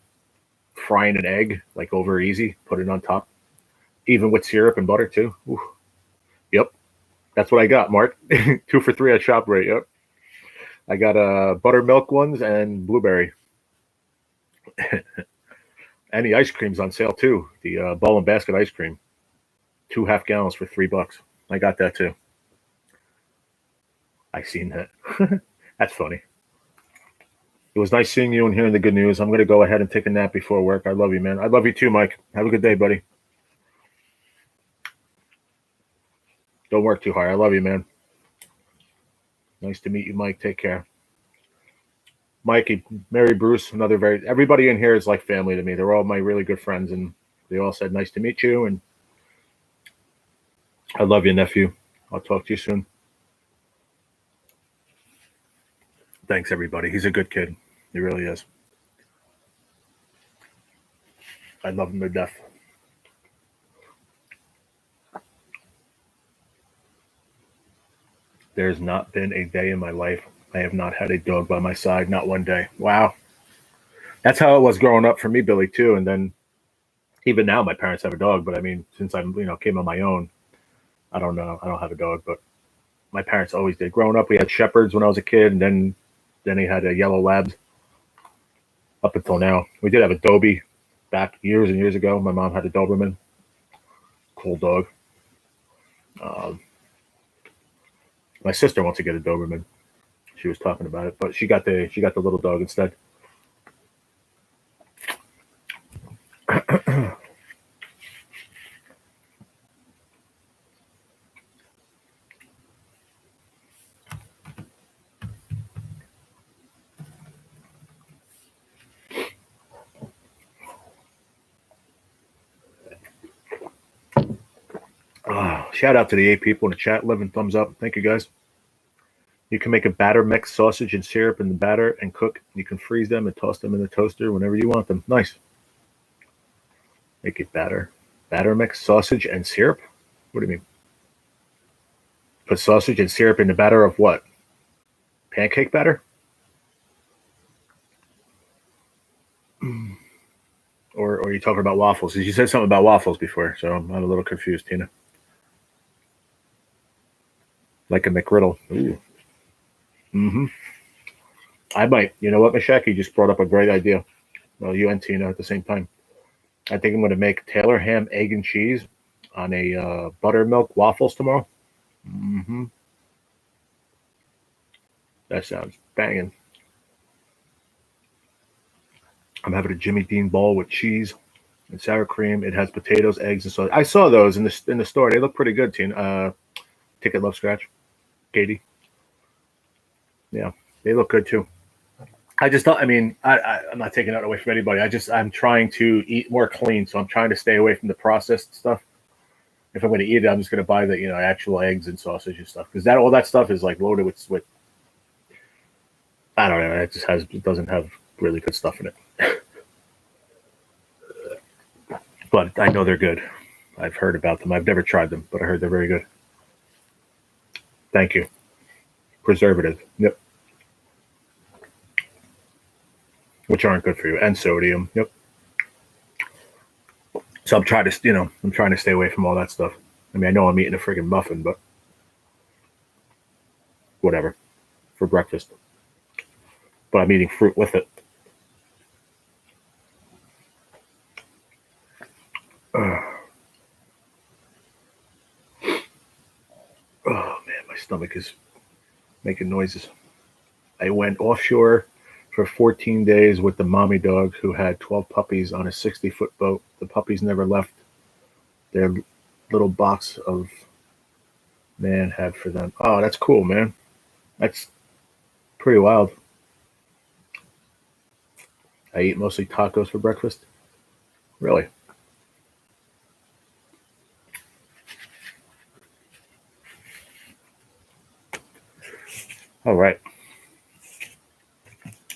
frying an egg like over easy, put it on top, even with syrup and butter too. Ooh. Yep, that's what I got, Mark. 2 for $3 at ShopRite. Yep, I got buttermilk ones and blueberry. And the ice cream's on sale too. The ball and basket ice cream, 2 half gallons for $3. I got that too. I seen that. That's funny. It was nice seeing you and hearing the good news. I'm going to go ahead and take a nap before work. I love you, man. I love you too, Mike. Have a good day, buddy. Don't work too hard. I love you, man. Nice to meet you, Mike. Take care. Mikey, Mary Bruce, everybody in here is like family to me. They're all my really good friends, and they all said nice to meet you, and I love you, nephew. I'll talk to you soon. Thanks, everybody. He's a good kid. He really is. I love him to death. There's not been a day in my life I have not had a dog by my side. Not one day. Wow. That's how it was growing up for me, Billy, too. And then even now, my parents have a dog. But I mean, since I came on my own, I don't know. I don't have a dog, but my parents always did. Growing up, we had shepherds when I was a kid, and then they had a yellow labs up until now. We did have a Dobie back years and years ago. My mom had a Doberman. Cool dog. My sister wants to get a Doberman. She was talking about it, but she got the little dog instead. Shout out to the 8 people in the chat. 11 thumbs up. Thank you, guys. You can make a batter mix sausage and syrup in the batter and cook. You can freeze them and toss them in the toaster whenever you want them. Nice. Make it batter mix sausage and syrup. What do you mean? Put sausage and syrup in the batter of what? Pancake batter? Or are you talking about waffles? You said something about waffles before, so I'm a little confused, Tina. Like a McGriddle. Ooh. Mm-hmm. I might. You know what, Mashak? You just brought up a great idea. Well, you and Tina at the same time. I think I'm going to make Taylor ham, egg, and cheese on a buttermilk waffles tomorrow. Mm-hmm. That sounds banging. I'm having a Jimmy Dean bowl with cheese, and sour cream. It has potatoes, eggs, and sausage. I saw those in the store. They look pretty good, Teen. Ticket Love Scratch, Katie. Yeah, they look good too. I just thought. I mean, I'm not taking that away from anybody. I'm trying to eat more clean, so I'm trying to stay away from the processed stuff. If I'm going to eat it, I'm just going to buy the actual eggs and sausage and stuff because all that stuff is like loaded with I don't know. It doesn't have really good stuff in it. But I know they're good. I've heard about them. I've never tried them, but I heard they're very good. Thank you. Preservative. Yep. Which aren't good for you. And sodium. Yep. So I'm trying to stay away from all that stuff. I mean, I know I'm eating a friggin' muffin, but whatever. For breakfast. But I'm eating fruit with it. Oh man, my stomach is making noises. I went offshore for 14 days with the mommy dog who had 12 puppies on a 60-foot boat. The puppies never left their little box of man had for them. Oh, that's cool, man. That's pretty wild. I eat mostly tacos for breakfast. Really? All right.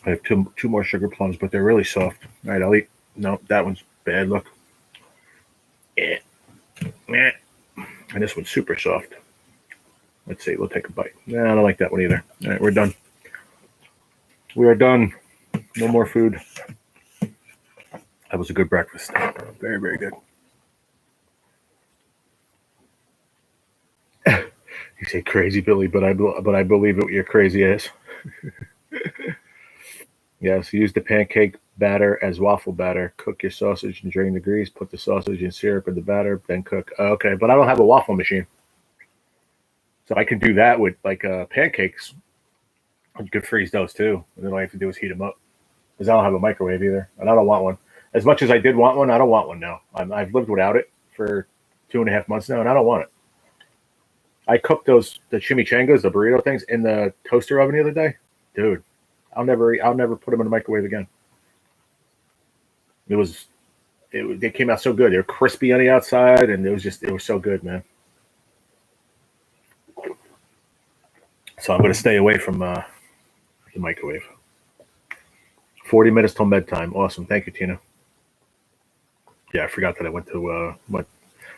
I have two more sugar plums, but they're really soft. All right, I'll eat. No, that one's bad. Look. Yeah. Yeah. And this one's super soft. Let's see. We'll take a bite. No, I don't like that one either. All right, we're done. We are done. No more food. That was a good breakfast. Very, very good. You say crazy, Billy, but I believe it with your crazy ass. Yes, use the pancake batter as waffle batter. Cook your sausage and drain the grease. Put the sausage and syrup in the batter, then cook. Okay, but I don't have a waffle machine. So I can do that with like pancakes. You could freeze those too. And then all I have to do is heat them up. Because I don't have a microwave either. And I don't want one. As much as I did want one, I don't want one now. I've lived without it for 2.5 months now, and I don't want it. I cooked the chimichangas, the burrito things, in the toaster oven the other day. Dude, I'll never put them in the microwave again. They came out so good. They were crispy on the outside, and it was so good, man. So I'm going to stay away from the microwave. 40 minutes till bedtime. Awesome. Thank you, Tina. Yeah, I forgot that I went to what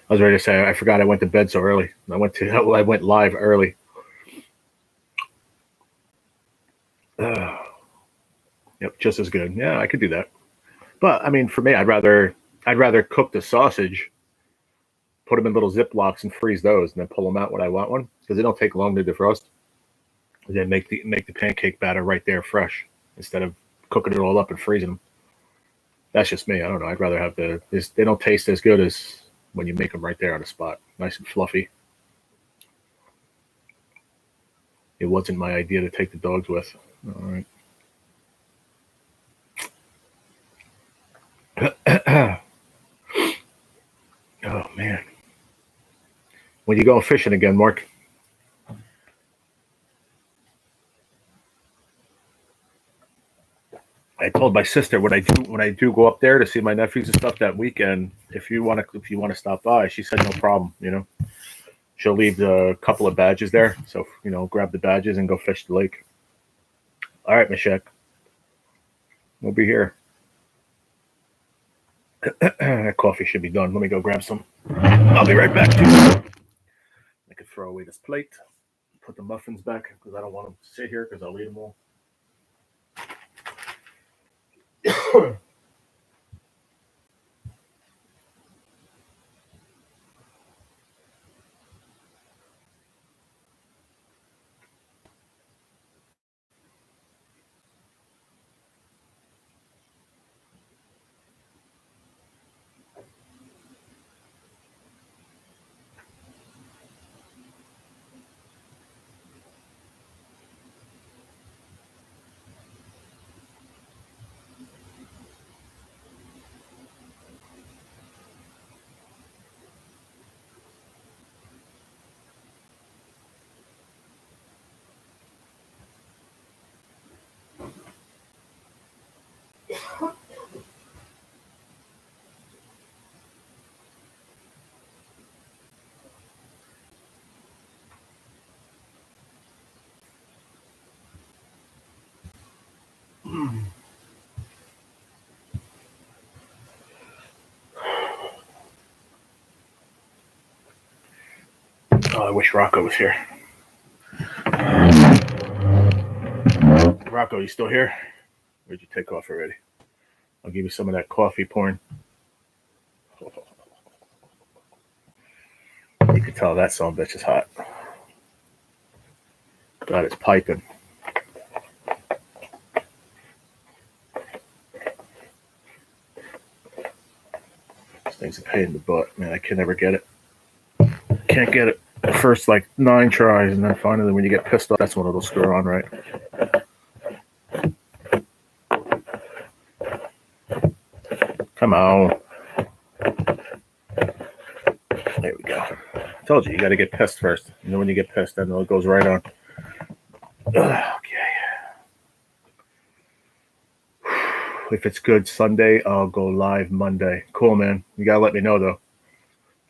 I was ready to say. I forgot I went to bed so early. I went live early. Yep, just as good. Yeah, I could do that. But I mean, for me, I'd rather cook the sausage, put them in little Ziplocs, and freeze those, and then pull them out when I want one because they don't take long to defrost. And then make the pancake batter right there fresh instead of cooking it all up and freezing them. That's just me. I don't know. I'd rather have they don't taste as good as when you make them right there on the spot, nice and fluffy. It wasn't my idea to take the dogs with. All right. Oh man, when you going fishing again, Mark? I told my sister when I do go up there to see my nephews and stuff that weekend, if you want to stop by, she said no problem. She'll leave a couple of badges there, so grab the badges and go fish the lake. All right, Meshach, we'll be here. That coffee should be done. Let me go grab some. I'll be right back. I could throw away this plate, put the muffins back because I don't want them to sit here because I'll eat them all. Oh, I wish Rocco was here. Rocco, you still here? Where'd you take off already? I'll give you some of that coffee porn. You can tell that son of a bitch is hot. God, it's piping. This thing's a pain in the butt, man. I can never get it. Can't get it. The first like 9 tries, and then finally, when you get pissed off, that's when it'll screw on right. Come on. There we go. I told you, you got to get pissed first. And then when you get pissed, then it goes right on. Okay. If it's good Sunday, I'll go live Monday. Cool, man. You got to let me know, though.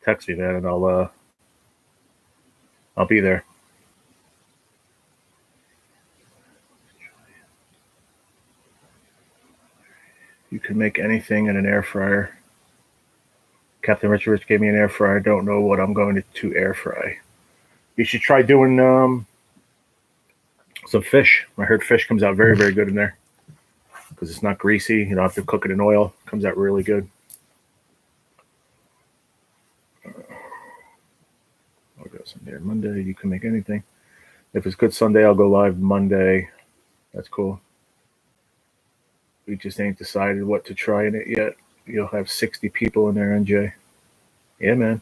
Text me, man, and I'll be there. You can make anything in an air fryer. Captain Richard gave me an air fryer. I don't know what I'm going to air fry. You should try doing some fish. I heard fish comes out very, very good in there because it's not greasy. You don't have to cook it in oil. It comes out really good. I'll go Sunday or Monday. You can make anything. If it's good Sunday, I'll go live Monday. That's cool. We just ain't decided what to try in it yet. You'll have 60 people in there, NJ. Yeah, man.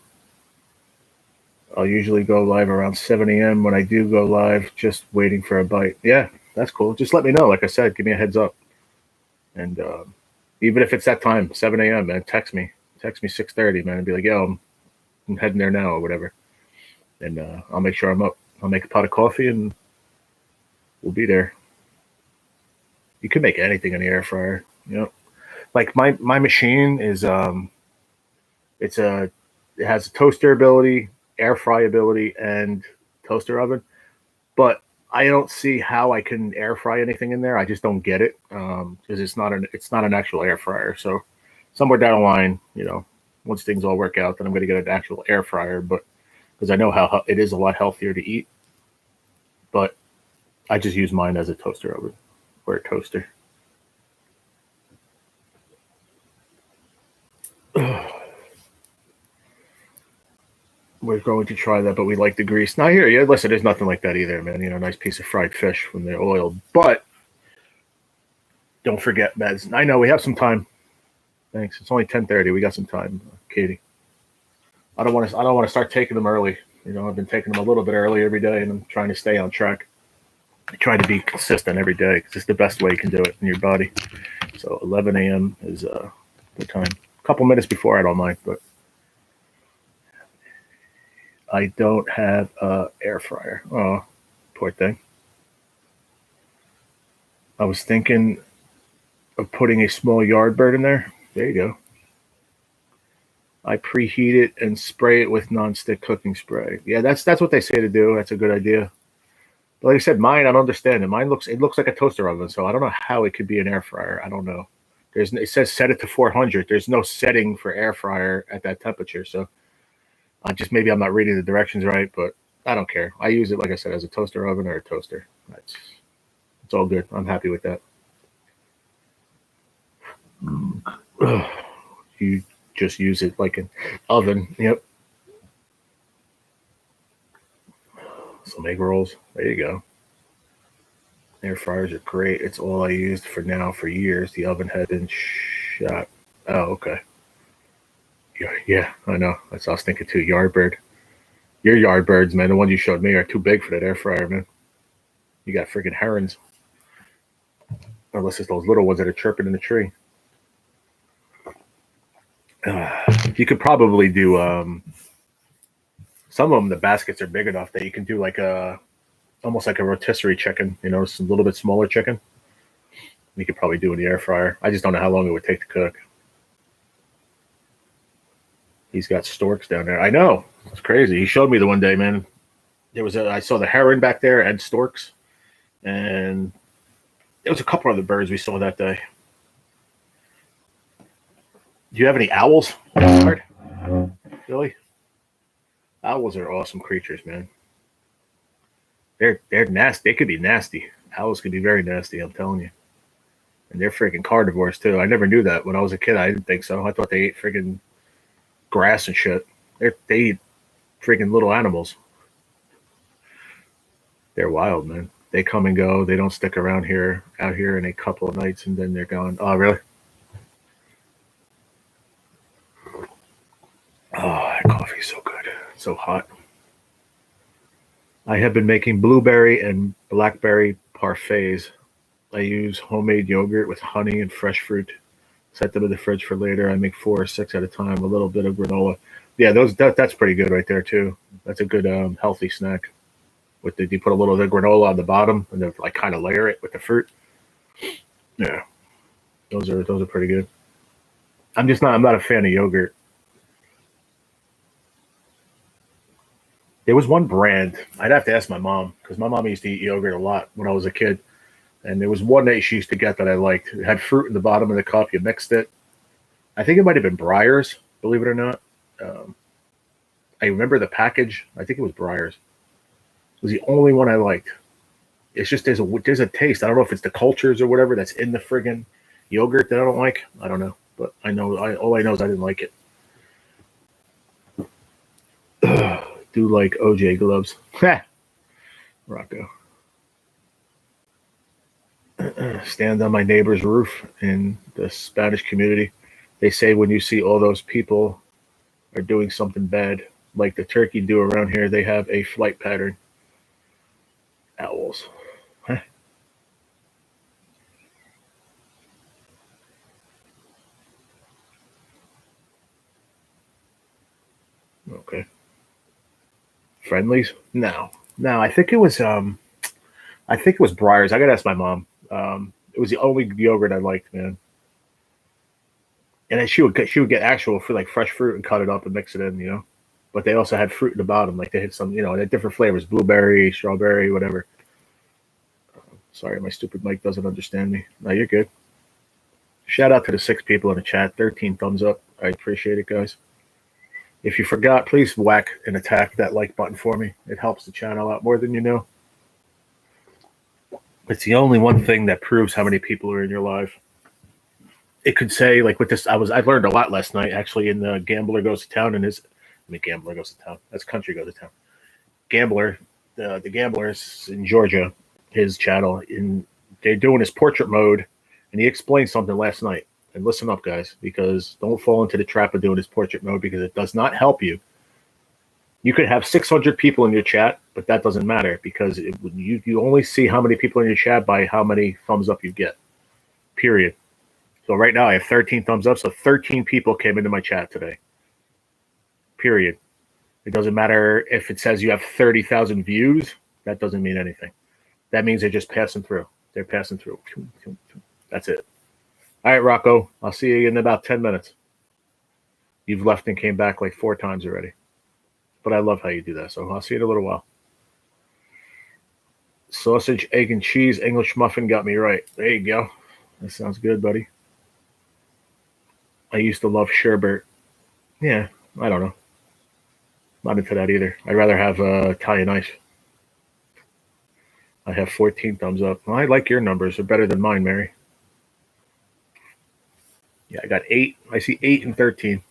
I'll usually go live around 7 a.m. When I do go live, just waiting for a bite. Yeah, that's cool. Just let me know. Like I said, give me a heads up. And even if it's that time, 7 a.m., man, text me. Text me 6:30, man, and be like, yo, I'm heading there now or whatever. And I'll make sure I'm up. I'll make a pot of coffee and we'll be there. You can make anything in the air fryer, you know. Like my machine is it has a toaster ability, air fry ability, and toaster oven. But I don't see how I can air fry anything in there. I just don't get it because it's not an actual air fryer. So somewhere down the line, you know, once things all work out, then I'm going to get an actual air fryer. But because I know how it is a lot healthier to eat, but I just use mine as a toaster oven or a toaster. We're going to try that, but we like the grease. Now here, yeah, listen, there's nothing like that either, man. You know, nice piece of fried fish when they're oiled. But don't forget, Meds. I know we have some time. Thanks. It's only 10:30. We got some time, Katie. I don't want to start taking them early. You know, I've been taking them a little bit early every day, and I'm trying to stay on track. I try to be consistent every day because it's the best way you can do it in your body. So 11 a.m. is the time. A couple minutes before, I don't mind, but I don't have an air fryer. Oh, poor thing. I was thinking of putting a small Yardbird in there. There you go. I preheat it and spray it with nonstick cooking spray. Yeah, that's what they say to do. That's a good idea. But like I said, mine, I don't understand it. Mine looks like a toaster oven, so I don't know how it could be an air fryer. I don't know. It says set it to 400. There's no setting for air fryer at that temperature, so maybe I'm not reading the directions right, but I don't care. I use it, like I said, as a toaster oven or a toaster. It's all good. I'm happy with that. You just use it like an oven. Yep. Some egg rolls. There you go. Air fryers are great. It's all I used for now for years. The oven had been shot. Oh, okay. Yeah, I know. That's what I was thinking too. Yardbird. Your Yardbirds, man, the ones you showed me are too big for that air fryer, man. You got freaking herons. Unless it's those little ones that are chirping in the tree. You could probably do some of them. The baskets are big enough that you can do like almost like a rotisserie chicken. You know, it's a little bit smaller chicken. You could probably do in the air fryer. I just don't know how long it would take to cook. He's got storks down there. I know. It's crazy. He showed me the one day, man. I saw the heron back there and storks, and There was a couple other birds we saw that day. Do you have any owls? Really? Owls are awesome creatures, man. They're nasty. They could be nasty. Owls could be very nasty, I'm telling you. And they're freaking carnivores too. I never knew that when I was a kid. I didn't think so. I thought they ate freaking grass and shit. They eat freaking little animals. They're wild, man. They come and go. They don't stick around here, out here in a couple of nights, and then they're gone. Oh, really? Oh, that coffee's so good. It's so hot. I have been making blueberry and blackberry parfaits. I use homemade yogurt with honey and fresh fruit. Set them in the fridge for later. I make 4 or 6 at a time. A little bit of granola. Yeah, that's pretty good right there too. That's a good healthy snack. You put a little of the granola on the bottom and then like kind of layer it with the fruit. Yeah, those are pretty good. I'm not a fan of yogurt. There was one brand, I'd have to ask my mom, because my mom used to eat yogurt a lot when I was a kid. And there was one that she used to get that I liked. It had fruit in the bottom of the cup. You mixed it. I think it might have been Breyers, believe it or not. I remember the package. I think it was Breyers. It was the only one I liked. It's just there's a taste. I don't know if it's the cultures or whatever that's in the friggin' yogurt that I don't like. I don't know. But all I know is I didn't like it. Do like OJ gloves. Rocco. Stand on my neighbor's roof in the Spanish community. They say when you see all those people are doing something bad, like the turkey do around here, they have a flight pattern. Owls. Huh. Okay. Friendlies? No. I think it was Breyers. I gotta ask my mom. It was the only yogurt I liked, man. And then she would get actual for like fresh fruit and cut it up and mix it in, you know. But they also had fruit in the bottom, like they had some, you know, they had different flavors: blueberry, strawberry, whatever. Sorry, my stupid mic doesn't understand me. No, you're good. Shout out to the 6 people in the chat. 13 thumbs up. I appreciate it, guys. If you forgot, please whack and attack that like button for me. It helps the channel out more than you know. It's the only one thing that proves how many people are in your life. It could say, like with this, I learned a lot last night, actually, in the Gambler Goes to Town. Gambler Goes to Town. That's Country Goes to Town. Gambler, the Gamblers in Georgia, his channel, they're doing his portrait mode, and he explained something last night. And listen up, guys, because don't fall into the trap of doing his portrait mode, because it does not help you. You could have 600 people in your chat, but that doesn't matter, because you only see how many people in your chat by how many thumbs up you get, period. So right now I have 13 thumbs up, so 13 people came into my chat today, period. It doesn't matter if it says you have 30,000 views. That doesn't mean anything. That means they're just passing through. They're passing through. That's it. All right, Rocco, I'll see you in about 10 minutes. You've left and came back like 4 times already. But I love how you do that, so I'll see you in a little while. Sausage, egg, and cheese English muffin got me right. There you go. That sounds good, buddy. I used to love sherbet. Yeah, I don't know. Not into that either. I'd rather have Italian ice. I have 14 thumbs up. Well, I like your numbers. They're better than mine, Mary. Yeah, I got 8. I see 8 and 13.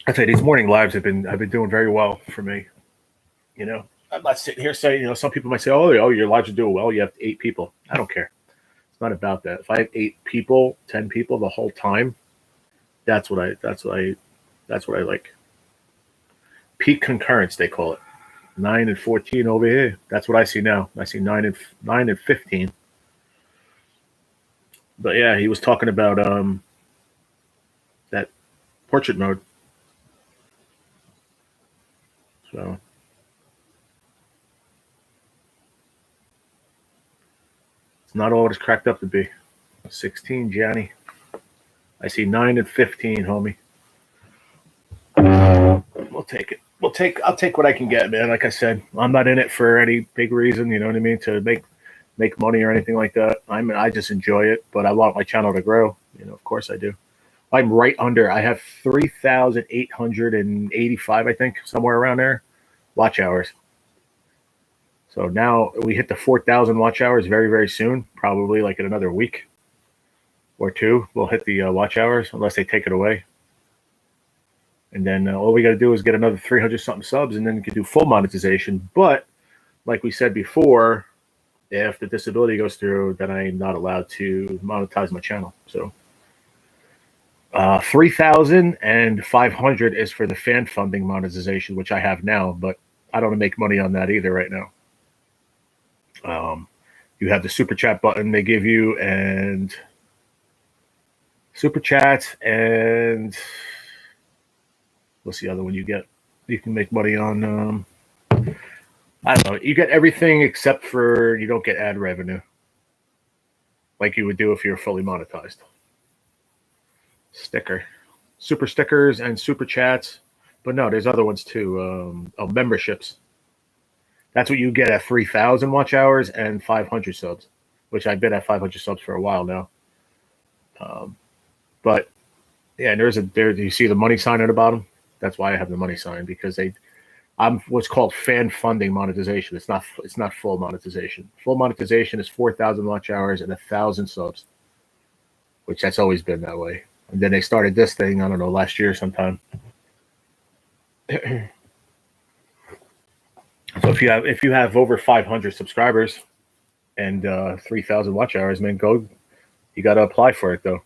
I tell you, these morning lives have been doing very well for me. You know, I'm not sitting here saying, you know, some people might say, oh, your lives are doing well. You have 8 people. I don't care. It's not about that. If I have 8 people, 10 people the whole time, that's what I like. Peak concurrence, they call it. 9 and 14 over here. That's what I see now. I see 9 and 15. But yeah, he was talking about that portrait mode. So it's not all it's cracked up to be. 16, Johnny. I see 9 and 15, homie. We'll take it. I'll take what I can get, man. Like I said, I'm not in it for any big reason, you know what I mean? To make make money or anything like that. I just enjoy it, but I want my channel to grow. Of course I do. I'm right under. I have 3,885, I think, somewhere around there, watch hours. So now we hit the 4,000 watch hours very, very soon, probably like in another week or two. We'll hit the watch hours unless they take it away. And then all we got to do is get another 300 something subs, and then we can do full monetization. But like we said before, if the disability goes through, then I'm not allowed to monetize my channel. So 3,500 is for the fan funding monetization, which I have now, but I don't make money on that either right now. You have the super chat button they give you, and super chats, and what's the other one you get? You can make money on. I don't know. You get everything except for you don't get ad revenue, like you would do if you're fully monetized. Super stickers, and super chats, but no, there's other ones too. Memberships. That's what you get at 3,000 watch hours and 500 subs, which I've been at 500 subs for a while now. But yeah, and there you see the money sign at the bottom. That's why I have the money sign, because I'm what's called fan funding monetization. It's not full monetization. Full monetization is 4,000 watch hours and 1,000 subs, which that's always been that way. And then they started this thing, I don't know, last year sometime. So if you have over 500 subscribers and 3,000 watch hours, man, you got to apply for it though.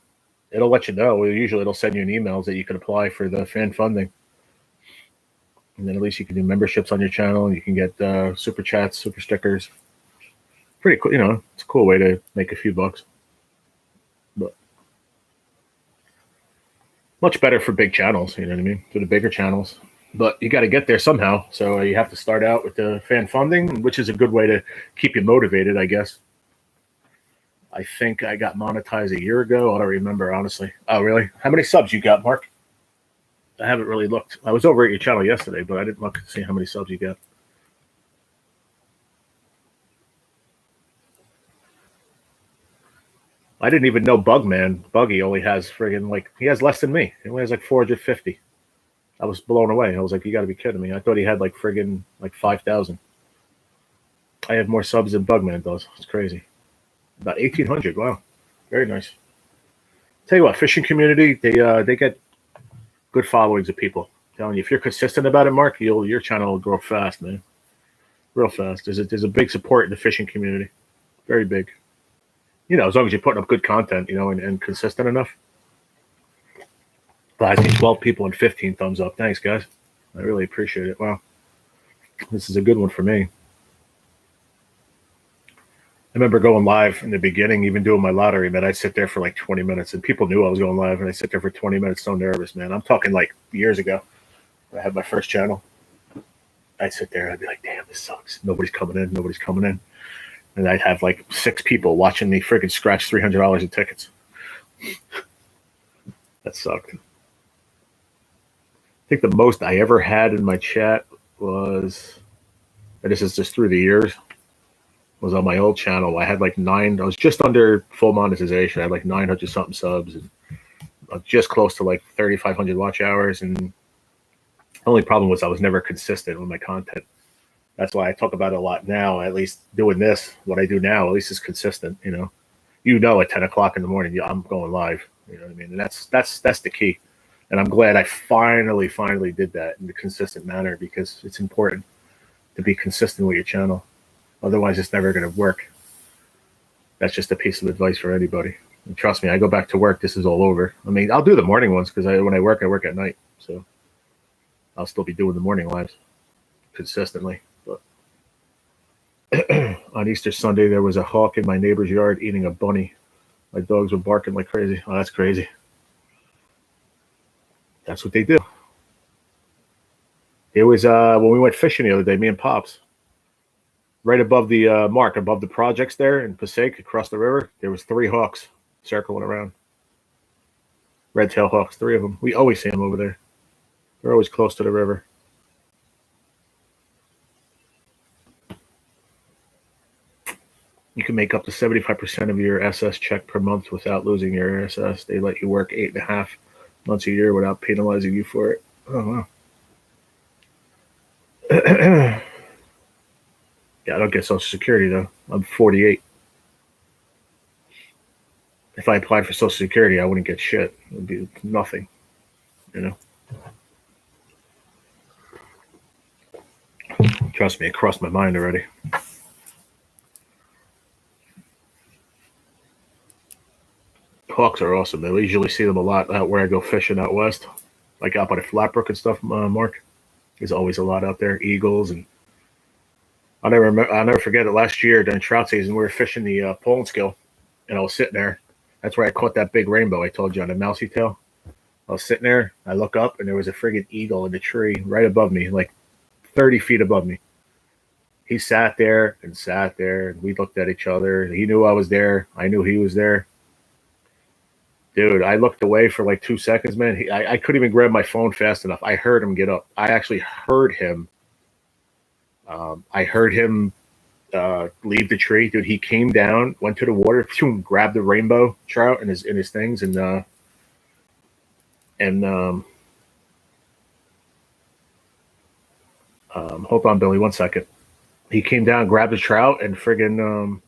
It'll let you know. Usually it'll send you an email that you can apply for the fan funding. And then at least you can do memberships on your channel, and you can get super chats, super stickers. Pretty cool, it's a cool way to make a few bucks. But much better for big channels, you know what I mean? For the bigger channels. But you got to get there somehow. So you have to start out with the fan funding, which is a good way to keep you motivated, I guess. I think I got monetized a year ago. I don't remember, honestly. Oh, really? How many subs you got, Mark? I haven't really looked. I was over at your channel yesterday, but I didn't look to see how many subs you got. I didn't even know Buggy only has he has less than me. He only has like 450. I was blown away. I was like, you got to be kidding me. I thought he had like 5,000. I have more subs than Bugman does. It's crazy. About 1,800. Wow. Very nice. Tell you what, fishing community, they get good followings of people. I'm telling you, if you're consistent about it, Mark, your channel will grow fast, man. Real fast. There's a big support in the fishing community. Very big. As long as you're putting up good content, and consistent enough. But I see 12 people and 15 thumbs up. Thanks, guys. I really appreciate it. Wow. This is a good one for me. I remember going live in the beginning, even doing my lottery, man. I'd sit there for like 20 minutes, and people knew I was going live, and I'd sit there for 20 minutes so nervous, man. I'm talking like years ago. I had my first channel. I'd sit there, and I'd be like, damn, this sucks. Nobody's coming in. And I'd have like 6 people watching me freaking scratch $300 in tickets. That sucked. I think the most I ever had in my chat was, and this is just through the years, was on my old channel. I had like I was just under full monetization. I had like 900 something subs, and just close to like 3,500 watch hours. And the only problem was I was never consistent with my content. That's why I talk about it a lot now. At least doing this, what I do now, at least is consistent. At 10 o'clock in the morning, I'm going live. You know what I mean? And that's the key. And I'm glad I finally did that in a consistent manner, because it's important to be consistent with your channel. Otherwise, it's never going to work. That's just a piece of advice for anybody. And trust me, I go back to work, this is all over. I mean, I'll do the morning ones because when I work at night. So I'll still be doing the morning lives consistently. But on Easter Sunday, there was a hawk in my neighbor's yard eating a bunny. My dogs were barking like crazy. Oh, that's crazy. That's what they do. It was when we went fishing the other day, me and Pops, right above the above the projects there in Passaic, across the river, there was 3 hawks circling around. Red-tailed hawks, 3 of them. We always see them over there. They're always close to the river. You can make up to 75% of your SS check per month without losing your SS. They let you work 8.5 months a year without penalizing you for it. Oh, wow. Yeah, I don't get Social Security, though. I'm 48. If I applied for Social Security, I wouldn't get shit. It would be nothing, you know? Trust me, it crossed my mind already. Hawks are awesome, man. We usually see them a lot out where I go fishing out west, like out by the Flatbrook and stuff, Mark. There's always a lot out there, eagles, and I'll never forget it. Last year during trout season, we were fishing the Poland Skill, and I was sitting there. That's where I caught that big rainbow I told you on the mousy tail. I was sitting there. I look up, and there was a friggin' eagle in the tree right above me, like 30 feet above me. He sat there and sat there, and we looked at each other. He knew I was there. I knew he was there. Dude, I looked away for like 2 seconds, man. I couldn't even grab my phone fast enough. I heard him get up. I actually heard him. I heard him leave the tree, dude. He came down, went to the water, grabbed the rainbow trout in his things, and hold on, Billy, 1 second. He came down, grabbed the trout, and friggin'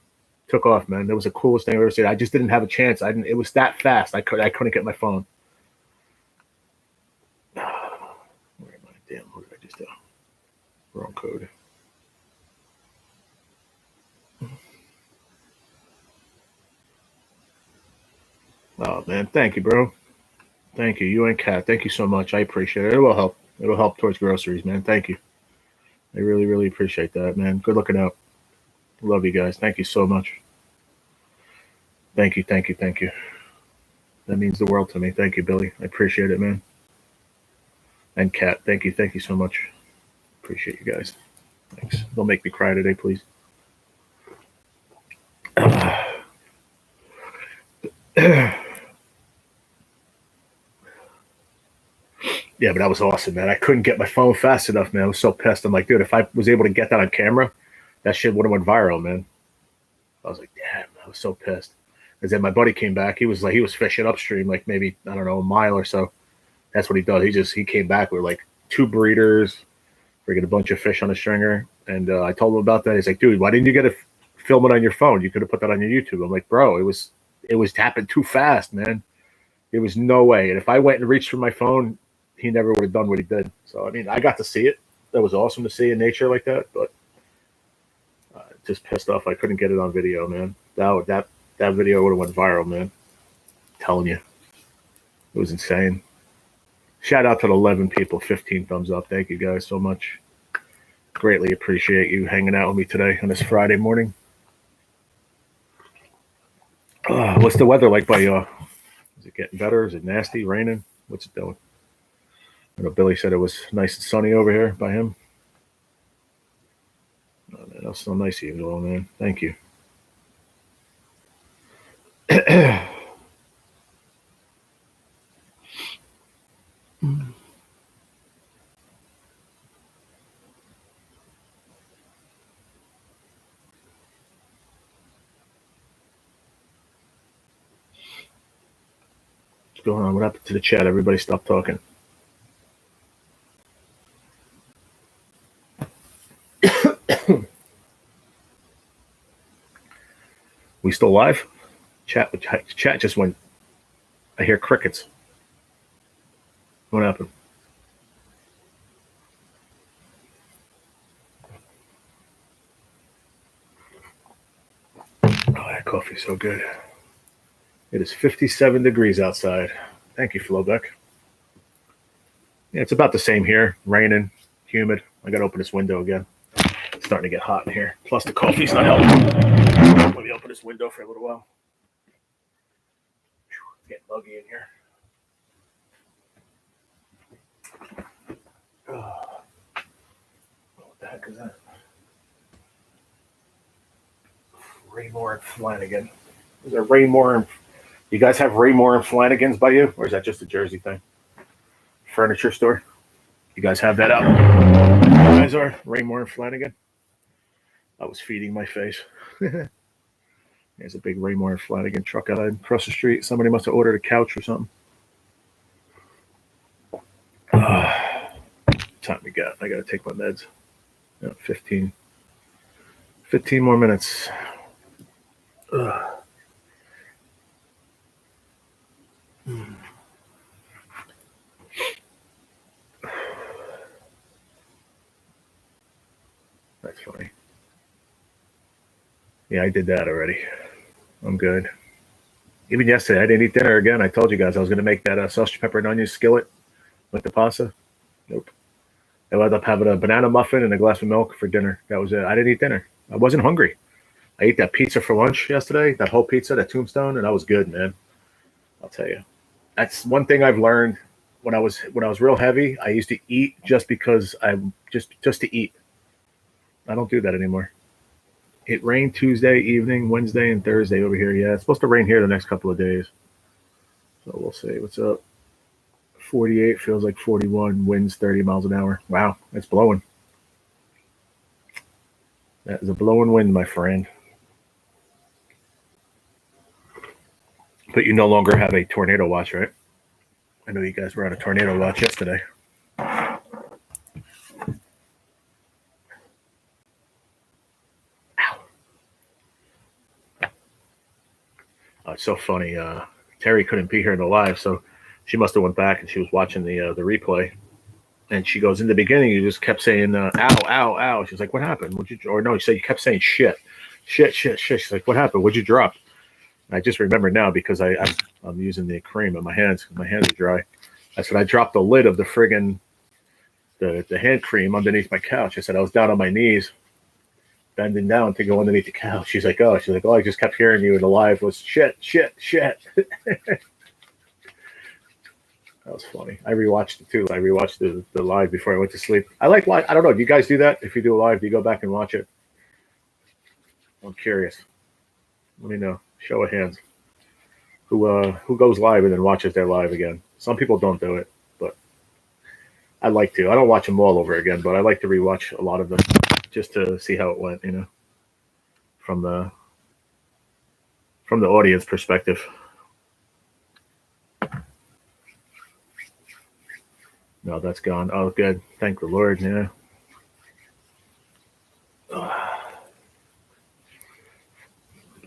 took off, man. That was the coolest thing I've ever seen. I just didn't have a chance. It was that fast. I couldn't get my phone. Where am I? Damn, what did I just do? Wrong code. Oh man, thank you, bro. Thank you. You and Kat, thank you so much. I appreciate it. It will help. It'll help towards groceries, man. Thank you. I really, really appreciate that, man. Good looking out. Love you guys. Thank you so much. Thank you, thank you, thank you. That means the world to me. Thank you, Billy. I appreciate it, man. And Kat, thank you so much. Appreciate you guys. Thanks. Don't make me cry today, please. Yeah, but that was awesome, man. I couldn't get my phone fast enough, man. I was so pissed. I'm like, dude, if I was able to get that on camera, that shit would have went viral, man. I was like, damn, I was so pissed. Because then my buddy came back. He was fishing upstream, like maybe, I don't know, a mile or so. That's what he does. He came back with like 2 breeders, freaking a bunch of fish on a stringer. And I told him about that. He's like, dude, why didn't you get it, film it on your phone? You could have put that on your YouTube. I'm like, bro, it was happening too fast, man. There was no way. And if I went and reached for my phone, he never would have done what he did. So, I mean, I got to see it. That was awesome to see in nature like that. But just pissed off I couldn't get it on video, man. That video would have went viral, man. I'm telling you. It was insane. Shout out to the 11 people, 15 thumbs up. Thank you guys so much. Greatly appreciate you hanging out with me today on this Friday morning. What's the weather like by y'all? Is it getting better? Is it nasty? Raining? What's it doing? I know Billy said it was nice and sunny over here by him. Oh, man, that's so nice of you, man. Thank you. What's going on? What happened to the chat? Everybody stop talking. We still live? Chat just went. I hear crickets. What happened? Oh, that coffee's so good. It is 57 degrees outside. Thank you, Flowbeck. Yeah, it's about the same here. Raining, humid. I got to open this window again. It's starting to get hot in here. Plus, the coffee's not helping. Let me open this window for a little while. It's getting muggy in here. Oh. What the heck is that? Raymore and Flanagan. Is there Raymore and... You guys have Raymore and Flanagan's by you? Or is that just a Jersey thing? Furniture store? You guys have that out? You guys are Raymore and Flanagan? I was feeding my face. There's a big Raymore and Flanagan truck out across the street. Somebody must have ordered a couch or something. Time we got? I got to take my meds. 15 more minutes. That's funny. Yeah, I did that already. I'm good. Even yesterday, I didn't eat dinner again. I told you guys I was going to make that sausage, pepper, and onion skillet with the pasta. Nope. I wound up having a banana muffin and a glass of milk for dinner. That was it. I didn't eat dinner. I wasn't hungry. I ate that pizza for lunch yesterday, that whole pizza, that Tombstone, and that was good, man. I'll tell you. That's one thing I've learned when I was real heavy. I used to eat just because I just to eat. I don't do that anymore. It rained Tuesday evening, Wednesday, and Thursday over here. Yeah, it's supposed to rain here the next couple of days. So we'll see. What's up? 48 feels like 41. Winds 30 miles an hour. Wow, it's blowing. That is a blowing wind, my friend. But you no longer have a tornado watch, right? I know you guys were on a tornado watch yesterday. It's so funny. Terry couldn't be here in the live, so she must have went back and she was watching the replay. And she goes, in the beginning, you just kept saying, ow, ow, ow. She's like, what happened? Or no, you kept saying shit. Shit. She's like, what happened? What'd you drop? And I just remember now because I'm using the cream on my hands. My hands are dry. I said, I dropped the lid of the friggin' the hand cream underneath my couch. I said, I was down on my knees, bending down to go underneath the couch. She's like, oh, I just kept hearing you in the live was shit. That was funny. I rewatched it too. I rewatched the live before I went to sleep. I like live. I don't know. Do you guys do that? If you do a live, do you go back and watch it? I'm curious. Let me know. Show of hands. Who goes live and then watches their live again? Some people don't do it, but I like to. I don't watch them all over again, but I like to rewatch a lot of them just to see how it went, from the audience perspective. No, that's gone. Oh, good. Thank the Lord. Yeah.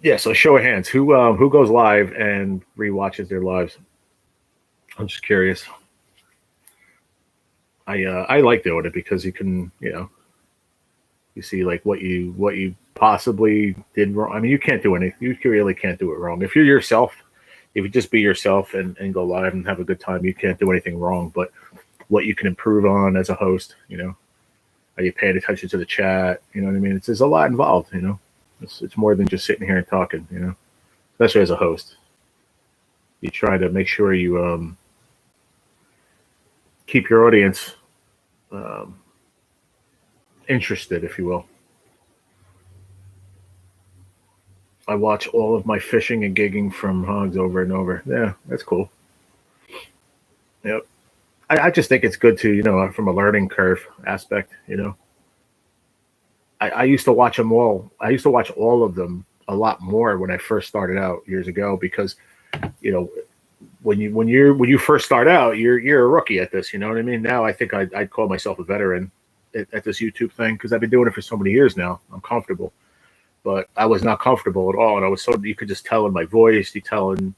Yeah. So, show of hands. Who goes live and rewatches their lives? I'm just curious. I like doing it because you can, you see like what you possibly did wrong. I mean, you can't do anything. You really can't do it wrong. If you're yourself, if you just be yourself and go live and have a good time, you can't do anything wrong. But what you can improve on as a host, are you paying attention to the chat? You know what I mean? There's a lot involved, It's more than just sitting here and talking, especially as a host. You try to make sure you keep your audience interested, if you will. I watch all of my fishing and gigging from hogs over and over. Yeah, that's cool. Yep. I just think it's good to, from a learning curve aspect, I used to watch them all. I used to watch all of them a lot more when I first started out years ago because, when you first start out, you're a rookie at this. You know what I mean? Now I think I'd call myself a veteran at this YouTube thing because I've been doing it for so many years now. I'm comfortable, but I was not comfortable at all, and I was you could just tell in my voice, you tell in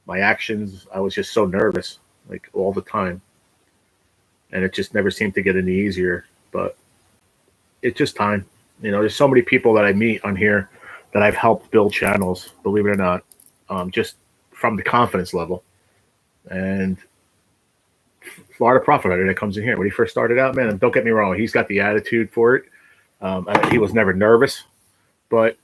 my actions. I was just so nervous, like all the time. And it just never seemed to get any easier, but it's just time. There's so many people that I meet on here that I've helped build channels, believe it or not, just from the confidence level. And Florida Profit Hunter that comes in here. When he first started out, man, and don't get me wrong, he's got the attitude for it. He was never nervous, but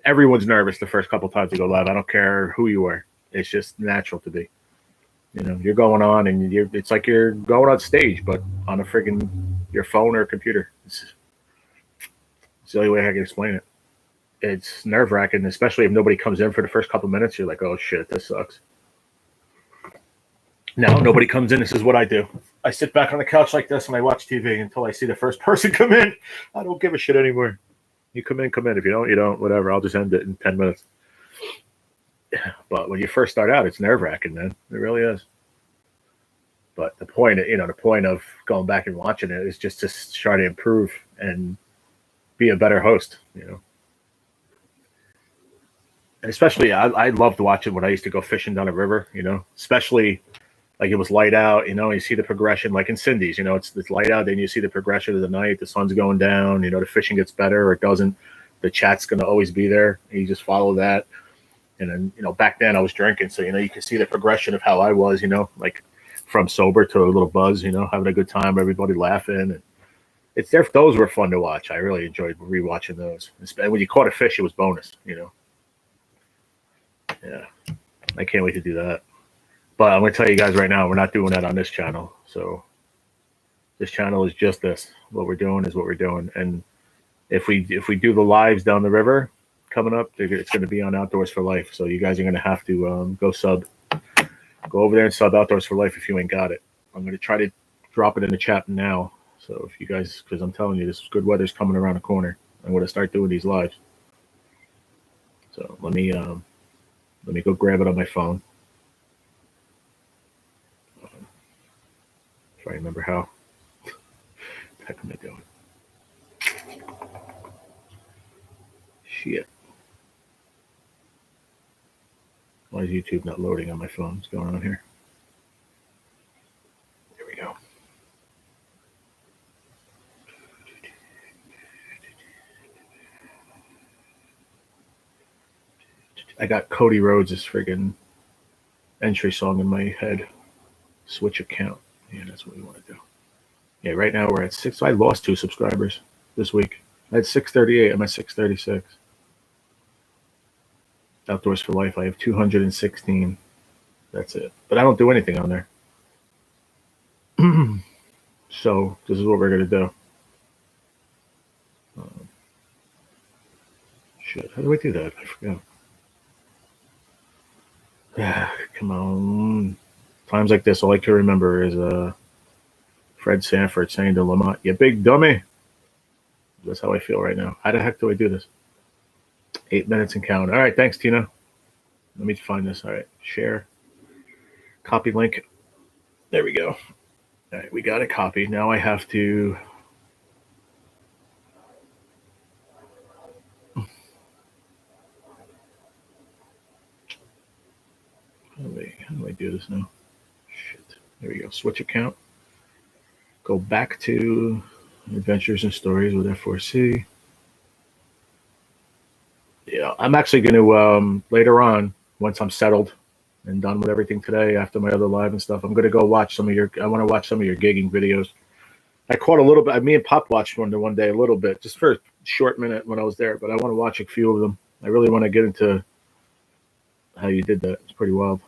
everyone's nervous the first couple times you go live. I don't care who you are. It's just natural to be. You're going on and it's like you're going on stage, but on a friggin' your phone or computer. It's the only way I can explain it. It's nerve-wracking, especially if nobody comes in for the first couple minutes. You're like, oh shit, this sucks. Now nobody comes in. This is what I do. I sit back on the couch like this and I watch TV until I see the first person come in. I don't give a shit anymore. You come in, come in. If you don't, you don't. Whatever. I'll just end it in 10 minutes. But when you first start out, it's nerve wracking, man. It really is. But the point, the point of going back and watching it is just to try to improve and be a better host. And especially, I loved watching when I used to go fishing down a river. Especially like it was light out. You see the progression, like in Cindy's. It's light out, then you see the progression of the night. The sun's going down. The fishing gets better or it doesn't. The chat's going to always be there. And you just follow that. And then, back then I was drinking, so you can see the progression of how I was. Like from sober to a little buzz. Having a good time, everybody laughing. And it's there. Those were fun to watch. I really enjoyed rewatching those. And when you caught a fish, it was bonus. Yeah, I can't wait to do that. But I'm going to tell you guys right now, we're not doing that on this channel. So this channel is just this. What we're doing is what we're doing. And if we do the lives down the river coming up, it's going to be on Outdoors for Life. So you guys are going to have to go over there and sub Outdoors for Life if you ain't got it. I'm going to try to drop it in the chat now. So if you guys, because I'm telling you, this good weather's coming around the corner. I'm going to start doing these lives. So let me go grab it on my phone. If I remember how. What the heck am I doing? Shit. Why is YouTube not loading on my phone? What's going on here? There we go. I got Cody Rhodes' friggin' entry song in my head. Switch account. Yeah, that's what we want to do. Yeah, right now we're at 6. I lost 2 subscribers this week. I had 638. I'm at 636. Outdoors for Life, I have 216. That's it. But I don't do anything on there. So this is what we're going to do. Shit, how do I do that? I forgot. Come on. Times like this, all I can remember is Fred Sanford saying to Lamont, "You big dummy." That's how I feel right now. How the heck do I do this? 8 minutes and count. All right, thanks, Tina. Let me find this. All right, share. Copy link. There we go. All right, we got it copied. Now I have to... How do I do this now? Shit. There we go. Switch account. Go back to Adventures and Stories with F4C. Yeah, I'm actually going to, later on, once I'm settled and done with everything today, after my other live and stuff, I'm going to go watch I want to watch some of your gigging videos. I caught a little bit. Me and Pop watched one day a little bit, just for a short minute when I was there, but I want to watch a few of them. I really want to get into how you did that. It's pretty wild.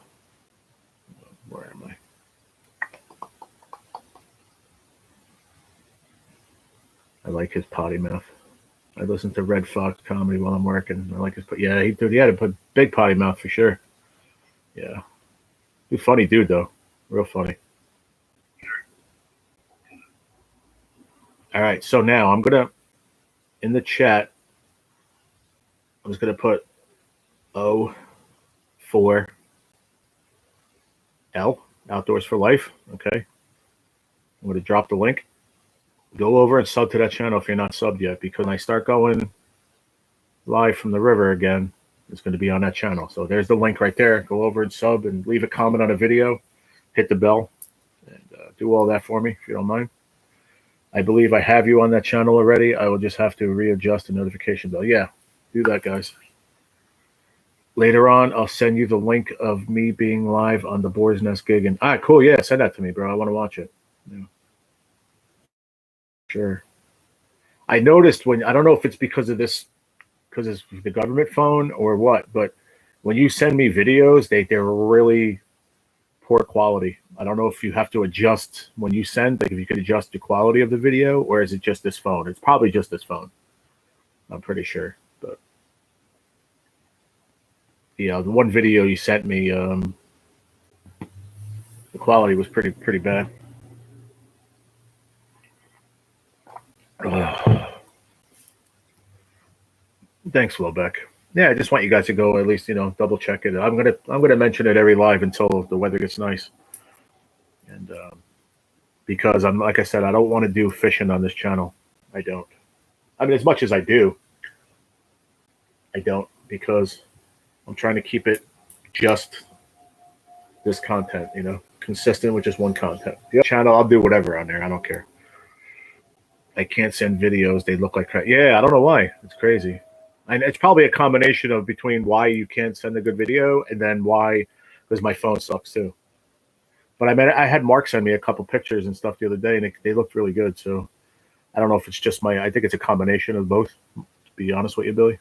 Where am I? I like his potty mouth. I listen to Red Fox comedy while I'm working. I like his, yeah, he had a big potty mouth for sure. Yeah. He's a funny dude, though. Real funny. All right, so now I'm going to, in the chat, I'm just going to put O4L, Outdoors for Life, okay? I'm going to drop the link. Go over and sub to that channel if you're not subbed yet, because when I start going live from the river again, it's going to be on that channel. So there's the link right there. Go over and sub and leave a comment on a video. Hit the bell and do all that for me if you don't mind. I believe I have you on that channel already. I will just have to readjust the notification bell. Yeah, do that, guys. Later on, I'll send you the link of me being live on the Boar's Nest gig. And all right, cool. Yeah, send that to me, bro. I want to watch it. Yeah. Sure. I noticed I don't know if it's because it's the government phone or what, but when you send me videos, they're really poor quality. I don't know if you have to adjust when you send, like if you could adjust the quality of the video, or is it just this phone? It's probably just this phone. I'm pretty sure. But yeah, the one video you sent me, the quality was pretty bad. Thanks, Flowback. Yeah, I just want you guys to go at least, double check it. I'm gonna mention it every live until the weather gets nice, and because I'm like I said, I don't want to do fishing on this channel. I don't. I mean, as much as I don't because I'm trying to keep it just this content, consistent with just one content. The other channel, I'll do whatever on there. I don't care. I can't send videos. They look like crap. Yeah, I don't know why. It's crazy. And it's probably a combination of between why you can't send a good video and then why, because my phone sucks too. But I had Mark send me a couple pictures and stuff the other day, and they looked really good. So I don't know if it's just I think it's a combination of both, to be honest with you, Billy.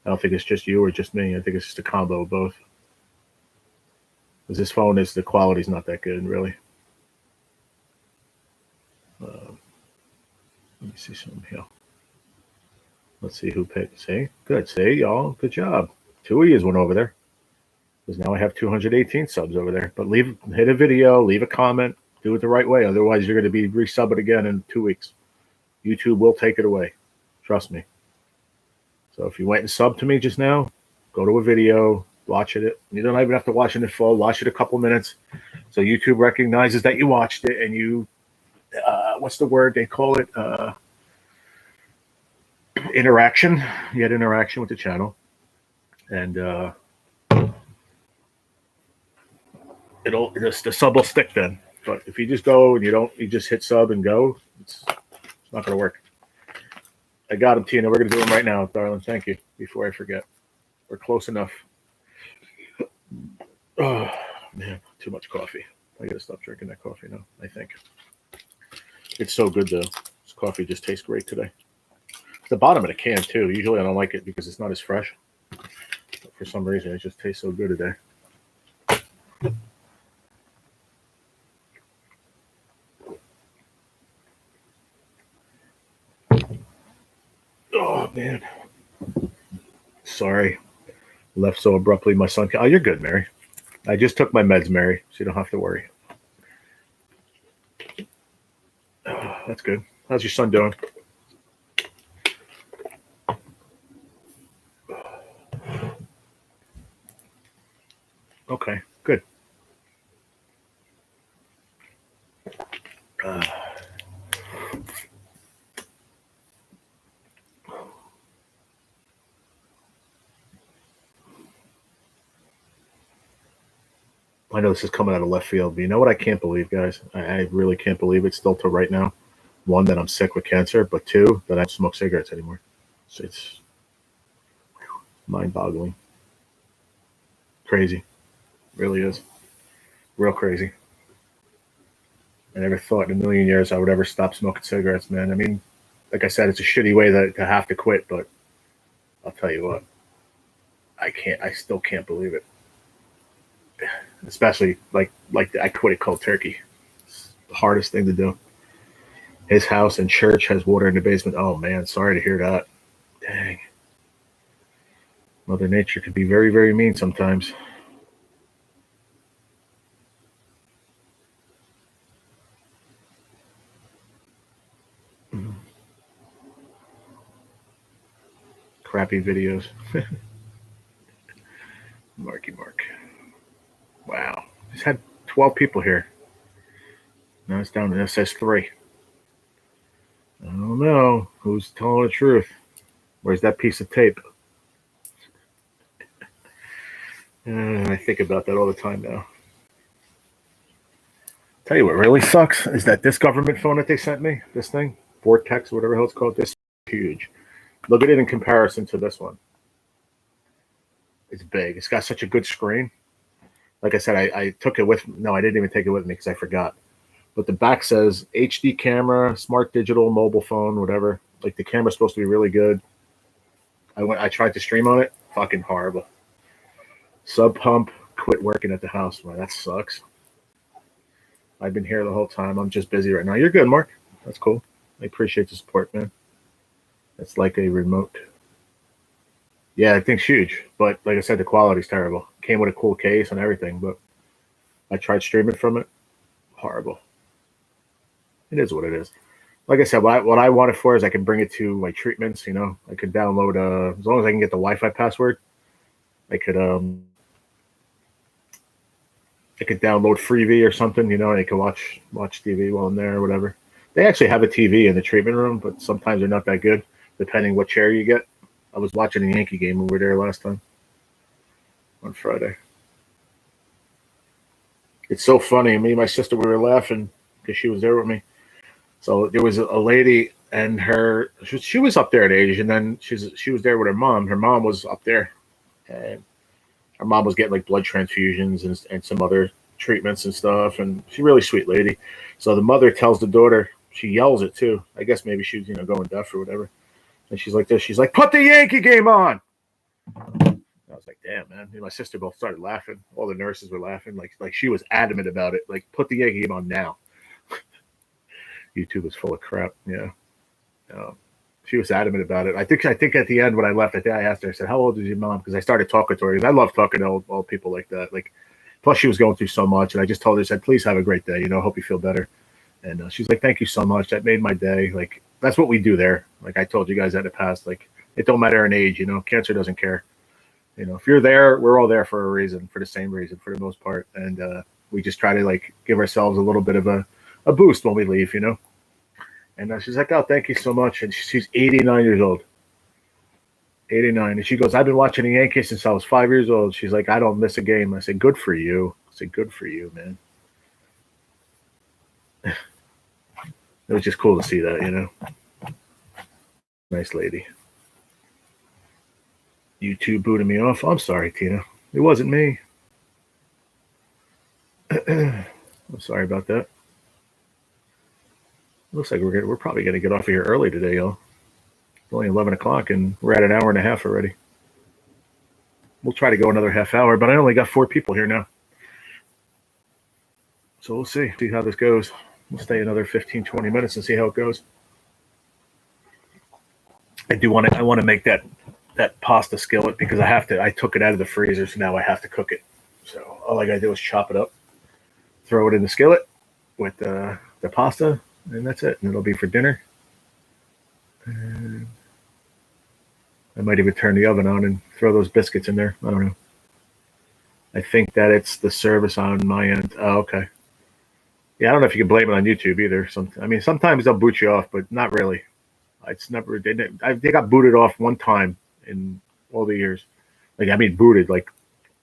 I don't think it's just you or just me. I think it's just a combo of both. Because this phone the quality's not that good, really. Let me see something here. Let's see who picked. See? Good. See, y'all. Good job. 2 of yous went over there. Because now I have 218 subs over there. But hit a video, leave a comment, do it the right way. Otherwise, you're going to be resubbed again in 2 weeks. YouTube will take it away. Trust me. So if you went and subbed to me just now, go to a video, watch it. You don't even have to watch it in full. Watch it a couple minutes. So YouTube recognizes that you watched it and you, what's the word they call it? Interaction. You had interaction with the channel. And the sub will stick then. But if you just go and you just hit sub and go, it's not going to work. I got him, Tina. We're going to do him right now, darling. Thank you. Before I forget. We're close enough. Oh, man. Too much coffee. I got to stop drinking that coffee now, I think. It's so good, though. This coffee just tastes great today. It's the bottom of the can, too. Usually I don't like it because it's not as fresh. But for some reason, it just tastes so good today. Oh, man. Sorry. Left so abruptly. My son. Oh, you're good, Mary. I just took my meds, Mary, so you don't have to worry. Oh, that's good. How's your son doing? Okay, good. I know this is coming out of left field, but you know what I can't believe, guys? I really can't believe it still to right now. One, that I'm sick with cancer, but two, that I don't smoke cigarettes anymore. So it's mind-boggling. Crazy. Really is. Real crazy. I never thought in a million years I would ever stop smoking cigarettes, man. I mean, like I said, it's a shitty way to have to quit, but I'll tell you what. I still can't believe it. Especially like I quit it cold turkey. It's the hardest thing to do. His house and church has water in the basement. Oh man, sorry to hear that. Dang. Mother Nature can be very, very mean sometimes. Crappy videos. Marky Mark. Wow. Just had 12 people here. Now it's down to it says 3. I don't know who's telling the truth. Where's that piece of tape? I think about that all the time now. Tell you what really sucks is that this government phone that they sent me, this thing, Vortex, whatever the hell it's called, this is huge. Look at it in comparison to this one. It's big. It's got such a good screen. Like I said, I took it with. No, I didn't even take it with me because I forgot. But the back says HD camera, smart digital, mobile phone, whatever. Like the camera's supposed to be really good. I tried to stream on it. Fucking horrible. Sub pump quit working at the house. Man, that sucks. I've been here the whole time. I'm just busy right now. You're good, Mark. That's cool. I appreciate the support, man. It's like a remote. Yeah, I think it's huge. But like I said, the quality's terrible. Came with a cool case and everything, but I tried streaming from it. Horrible. It is what it is. like I said, what I want it for is I can bring it to my treatments. You know, I could download as long as I can get the Wi-Fi password. I could download Freevee or something. You know, and I can watch TV while I'm there or whatever. They actually have a TV in the treatment room, but sometimes they're not that good, depending what chair you get. I was watching a Yankee game when we were there last time on Friday. It's so funny. Me and my sister, we were laughing because she was there with me. So there was a lady and she was up there at age, and then she was there with her mom. Her mom was up there, and her mom was getting like blood transfusions and some other treatments and stuff. And she's a really sweet lady. So the mother tells the daughter, she yells it too. I guess maybe she's going deaf or whatever. And she's like this. She's like, "Put the Yankee game on." I was like, damn, man. Me and my sister both started laughing. All the nurses were laughing. Like she was adamant about it. Like, put the Yankee game on now. YouTube was full of crap. Yeah. She was adamant about it. I think at the end when I left, I asked her, I said, "How old is your mom?" Because I started talking to her. Because I love talking to old people like that. Like, plus she was going through so much. And I just told her, I said, "Please have a great day. Hope you feel better." And she's like, "Thank you so much. That made my day." Like, that's what we do there. Like I told you guys that in the past. Like, it don't matter an age. Cancer doesn't care. If you're there, we're all there for a reason, for the same reason, for the most part. And we just try to like give ourselves a little bit of a boost when we leave, And she's like, "Oh, thank you so much." And she's 89 years old. 89. And she goes, "I've been watching the Yankees since I was 5 years old." She's like, "I don't miss a game." I said, "Good for you." I said, "Good for you, man." It was just cool to see that, Nice lady. YouTube booted me off. I'm sorry, Tina. It wasn't me. I'm sorry about that. Looks like we're probably going to get off of here early today, y'all. It's only 11 o'clock, and we're at an hour and a half already. We'll try to go another half hour, but I only got 4 people here now. So we'll see how this goes. We'll stay another 15, 20 minutes and see how it goes. I want to make that pasta skillet because I took it out of the freezer, so now I have to cook it. So all I got to do is chop it up, throw it in the skillet with the pasta, and that's it. And it'll be for dinner. And I might even turn the oven on and throw those biscuits in there. I don't know. I think that it's the service on my end. Oh, okay. Yeah, I don't know if you can blame it on YouTube either. Sometimes they'll boot you off, but not really. It's never. They got booted off one time in all the years. Booted like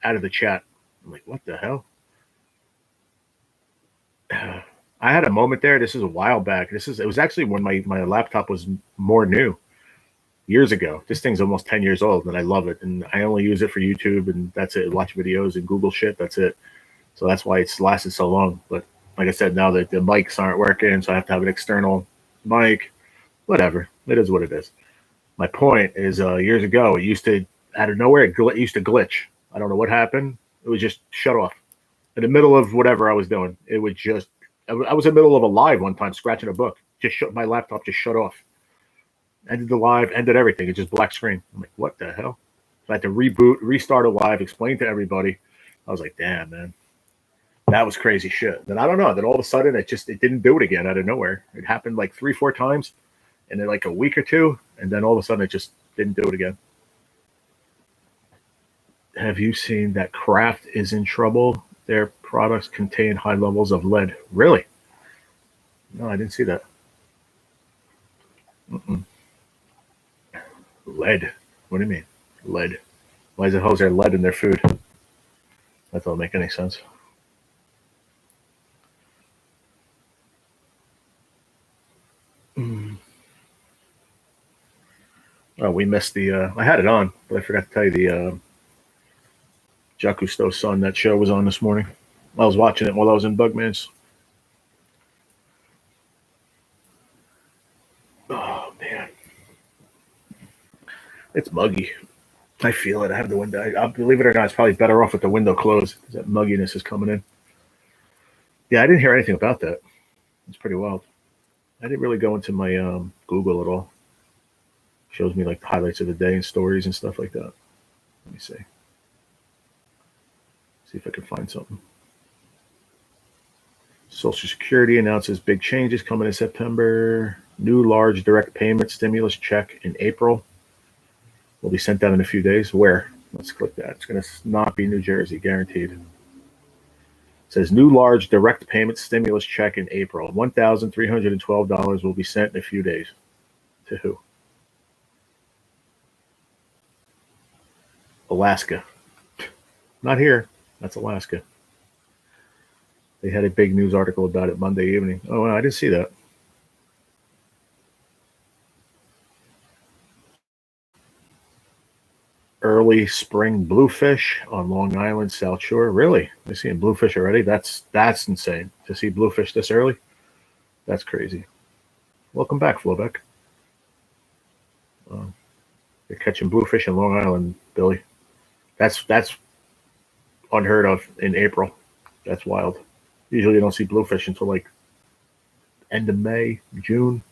out of the chat. I'm like, what the hell? I had a moment there. This is a while back. It was actually when my laptop was more new, years ago. This thing's almost 10 years old, and I love it. And I only use it for YouTube, and that's it. Watch videos and Google shit. That's it. So that's why it's lasted so long. But like I said, now that the mics aren't working, so I have to have an external mic. Whatever. It is what it is. My point is, years ago, it used to, out of nowhere, it used to glitch. I don't know what happened. It would just shut off in the middle of whatever I was doing. It would just. I was in the middle of a live one time, scratching a book. My laptop just shut off. Ended the live, ended everything. It's just black screen. I'm like, what the hell? So I had to reboot, restart a live, explain to everybody. I was like, damn, man. That was crazy shit. Then I don't know. Then all of a sudden, it didn't do it again out of nowhere. It happened like 3-4 times, and then like a week or two, and then all of a sudden, it just didn't do it again. Have you seen that Kraft is in trouble? Their products contain high levels of lead. Really? No, I didn't see that. Lead? What do you mean? Lead? Why is there lead in their food? That don't make any sense. Oh, we missed I had it on, but I forgot to tell you the Jacques Cousteau's son. That show was on this morning. I was watching it while I was in Bugman's. Oh, man. It's muggy. I feel it. I have the window. I believe it or not, it's probably better off with the window closed because that mugginess is coming in. Yeah, I didn't hear anything about that. It's pretty wild. I didn't really go into my Google at all. Shows me like the highlights of the day and stories and stuff like that. Let me see. See if I can find something. Social Security announces big changes coming in September. New large direct payment stimulus check in April will be sent out in a few days. Where? Let's click that. It's going to not be New Jersey, guaranteed. It says new large direct payment stimulus check in April. $1,312 will be sent in a few days. To who? Alaska. Not here. That's Alaska. They had a big news article about it Monday evening. Oh, I didn't see that. Early spring bluefish on Long Island South Shore. Really? They're seeing bluefish already? That's insane. To see bluefish this early? That's crazy. Welcome back, Flobeck. They're catching bluefish in Long Island, Billy. That's unheard of in April. That's wild. Usually you don't see bluefish until like end of May, June.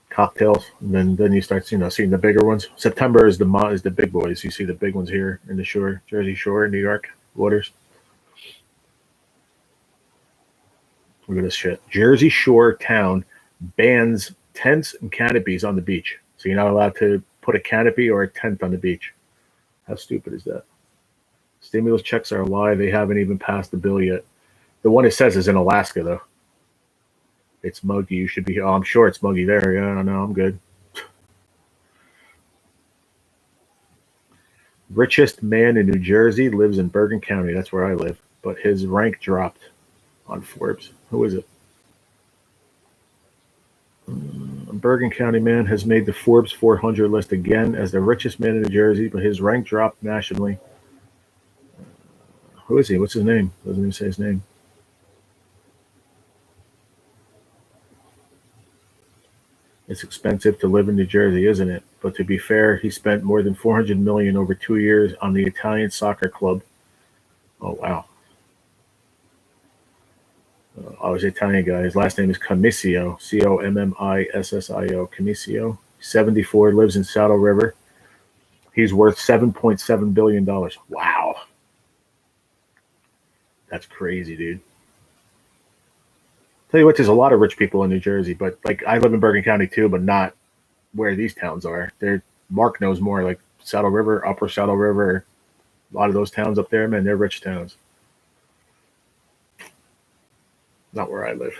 Cocktails, and then you start seeing the bigger ones. September is the big boys. You see the big ones here in the shore, Jersey Shore, New York waters. Look at this shit. Jersey Shore town bans tents and canopies on the beach. So you're not allowed to put a canopy or a tent on the beach. How stupid is that? Stimulus checks are a lie. They haven't even passed the bill yet. The one it says is in Alaska, though. It's muggy. You should be. Oh, I'm sure it's muggy there. Yeah, I don't know. I'm good. Richest man in New Jersey lives in Bergen County. That's where I live. But his rank dropped on Forbes. Who is it? A Bergen County man has made the Forbes 400 list again as the richest man in New Jersey, but his rank dropped nationally. Who is he? What's his name? Doesn't even say his name. It's expensive to live in New Jersey, isn't it? But to be fair, he spent more than $400 million over 2 years on the Italian soccer club. Oh, wow. I was an Italian guy. His last name is Commisio, Commissio, Commisio. 74, lives in Saddle River. He's worth $7.7 billion. Wow. That's crazy, dude. Tell you what, there's a lot of rich people in New Jersey, but like I live in Bergen County too, but not where these towns are. Mark knows more, like Saddle River, Upper Saddle River, a lot of those towns up there, man, they're rich towns. Not where I live.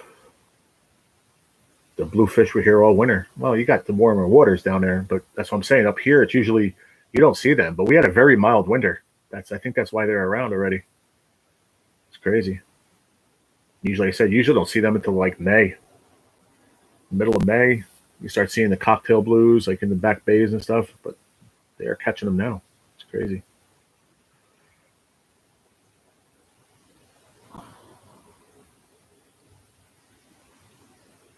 The bluefish were here all winter. Well, you got the warmer waters down there, but that's what I'm saying. Up here, it's usually you don't see them, but we had a very mild winter. I think that's why they're around already. It's crazy. Usually, like I said, usually don't see them until like May. Middle of May, you start seeing the cocktail blues, like in the back bays and stuff, but they are catching them now. It's crazy.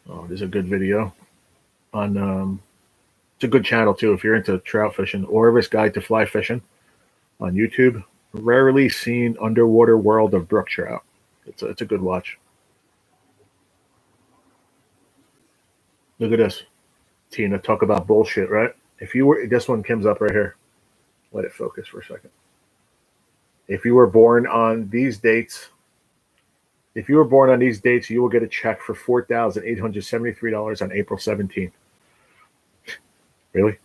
Oh, there's a good video on, it's a good channel too if you're into trout fishing. Orvis Guide to Fly Fishing on YouTube. Rarely seen underwater world of brook trout. It's a good watch. Look at this. Tina, talk about bullshit, right? If you were, this one comes up right here. Let it focus for a second. If you were born on these dates, you will get a check for $4,873 on April 17th. Really?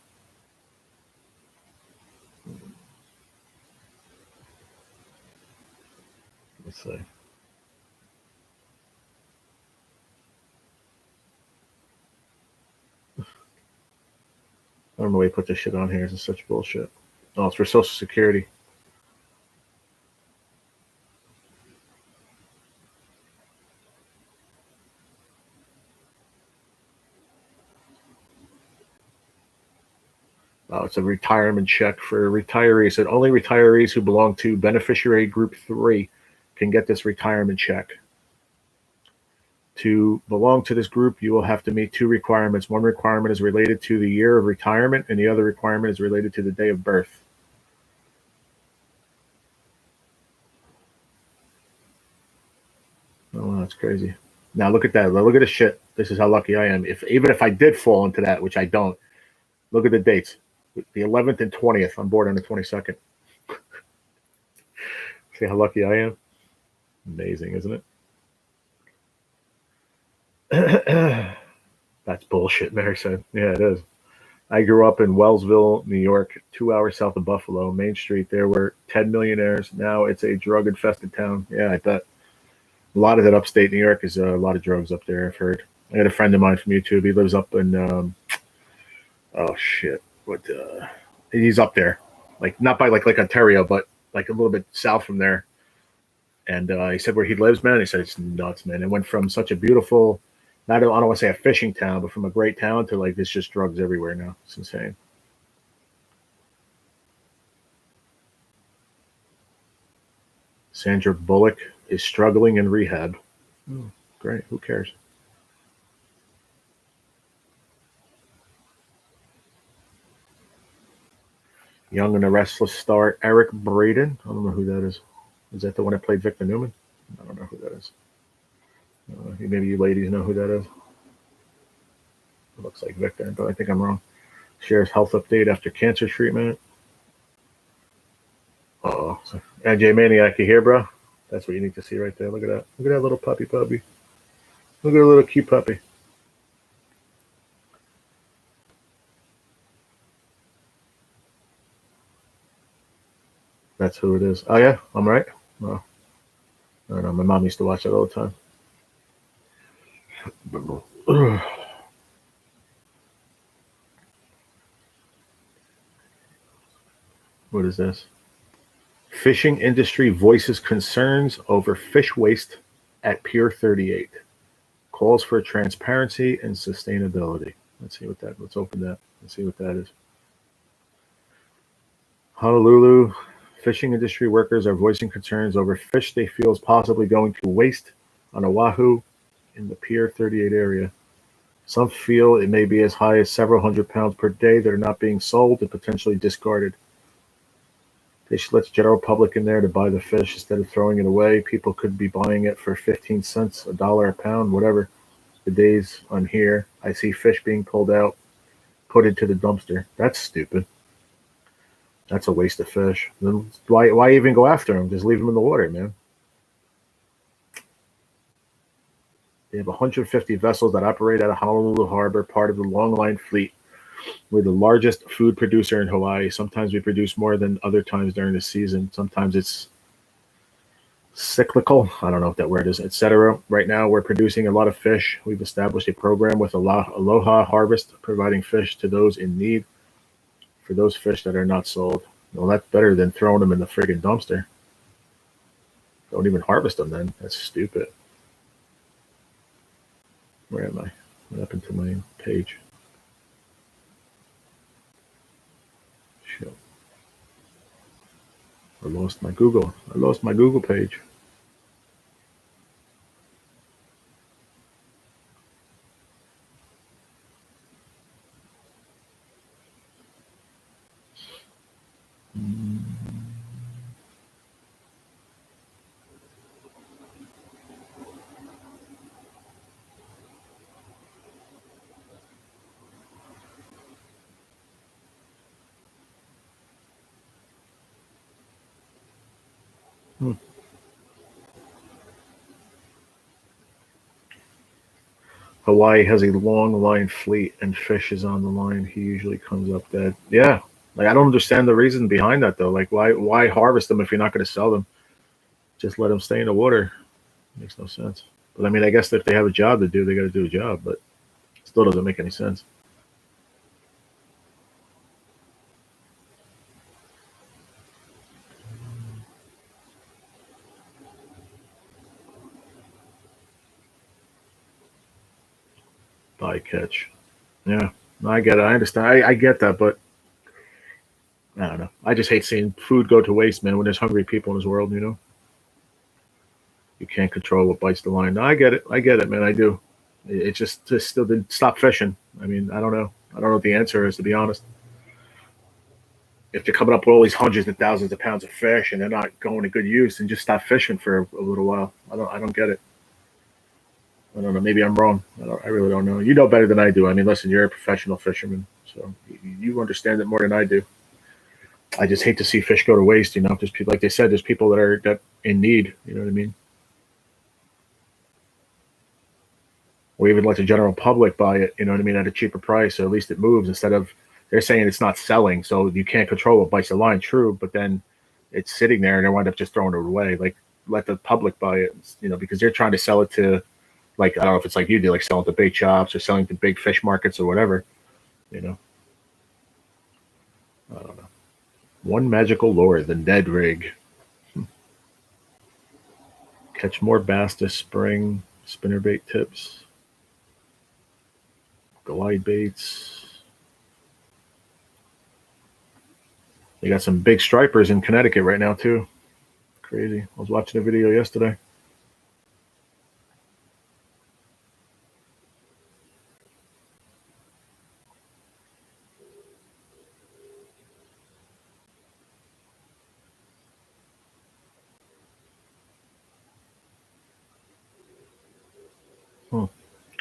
Let's see. I don't know why you put this shit on here. It's such bullshit. Oh, it's for Social Security. Oh, it's a retirement check for retirees. And only retirees who belong to beneficiary group 3 can get this retirement check. To belong to this group, you will have to meet 2 requirements. One requirement is related to the year of retirement, and the other requirement is related to the day of birth. Oh, that's crazy. Now look at that. Look at this shit. This is how lucky I am. Even if I did fall into that, which I don't, look at the dates. The 11th and 20th. I'm born on the 22nd. See how lucky I am? Amazing, isn't it? That's bullshit, Mary said. Yeah, it is. I grew up in Wellsville, New York, 2 hours south of Buffalo. Main Street, there were 10 millionaires. Now it's a drug infested town. Yeah, I bet. A lot of that upstate New York is a lot of drugs up there, I've heard. I had a friend of mine from YouTube. He lives up in, oh shit. He's up there. Like, not by like Ontario, but like a little bit south from there. And he said where he lives, man. He said it's nuts, man. It went from such a beautiful, I don't want to say a fishing town, but from a great town to like there's just drugs everywhere now. It's insane. Sandra Bullock is struggling in rehab. Oh, great. Who cares? Young and the Restless star Eric Braeden. I don't know who that is. Is that the one that played Victor Newman? I don't know who that is. Maybe you ladies know who that is. It looks like Victor, but I think I'm wrong. Shares health update after cancer treatment. Oh, AJ Maniac, you here, bro? That's what you need to see right there. Look at that. Look at that little puppy. Look at a little cute puppy. That's who it is. Oh, yeah? I'm right? Well, I don't know. My mom used to watch that all the time. What is this? Fishing industry voices concerns over fish waste at Pier 38. Calls for transparency and sustainability. Let's open that. Let's see what that is. Honolulu fishing industry workers are voicing concerns over fish they feel is possibly going to waste on Oahu in the Pier 38 area. Some feel it may be as high as several hundred pounds per day that are not being sold and potentially discarded. They should let the general public in there to buy the fish instead of throwing it away. People could be buying it for 15 cents, $1 a pound, whatever. The days on here, I see fish being pulled out, put into the dumpster. That's stupid. That's a waste of fish. Then why even go after them? Just leave them in the water, man. They have 150 vessels that operate out of Honolulu Harbor, part of the Long Line Fleet. We're the largest food producer in Hawaii. Sometimes we produce more than other times during the season. Sometimes it's cyclical. I don't know if that word is, etc. Right now, we're producing a lot of fish. We've established a program with Aloha Harvest, providing fish to those in need for those fish that are not sold. Well, that's better than throwing them in the friggin' dumpster. Don't even harvest them then. That's stupid. Where am I? What happened to my page? Shit. I lost my Google page. Hawaii has a long line fleet and fish is on the line. He usually comes up dead. Yeah. Like I don't understand the reason behind that though. Like why harvest them if you're not going to sell them? Just let them stay in the water. Makes no sense. But I mean, I guess if they have a job to do, they got to do a job. But it still doesn't make any sense. Bycatch. Yeah, I get it. I understand. I get that, but I don't know. I just hate seeing food go to waste, man. When there's hungry people in this world, you can't control what bites the line. No, I get it, man. I do. It just still didn't stop fishing. I mean, I don't know. I don't know what the answer is, to be honest. If they're coming up with all these hundreds and thousands of pounds of fish and they're not going to good use, then just stop fishing for a little while. I don't get it. I don't know. Maybe I'm wrong. I really don't know. You know better than I do. I mean, listen, you're a professional fisherman, so you understand it more than I do. I just hate to see fish go to waste. There's people, like they said, there's people that are in need. You know what I mean? or even let the general public buy it, you know what I mean, at a cheaper price, so at least it moves instead of they're saying it's not selling, so you can't control what bites the line. True, but then it's sitting there and they wind up just throwing it away. Like let the public buy it, you know, because they're trying to sell it to, like, I don't know if it's like you do, like selling to big shops or selling to big fish markets or whatever, you know. I don't know. One magical lure, the Ned rig. Catch more bass this spring. Spinnerbait tips. Glide baits. They got some big stripers in Connecticut right now too. Crazy. I was watching a video yesterday.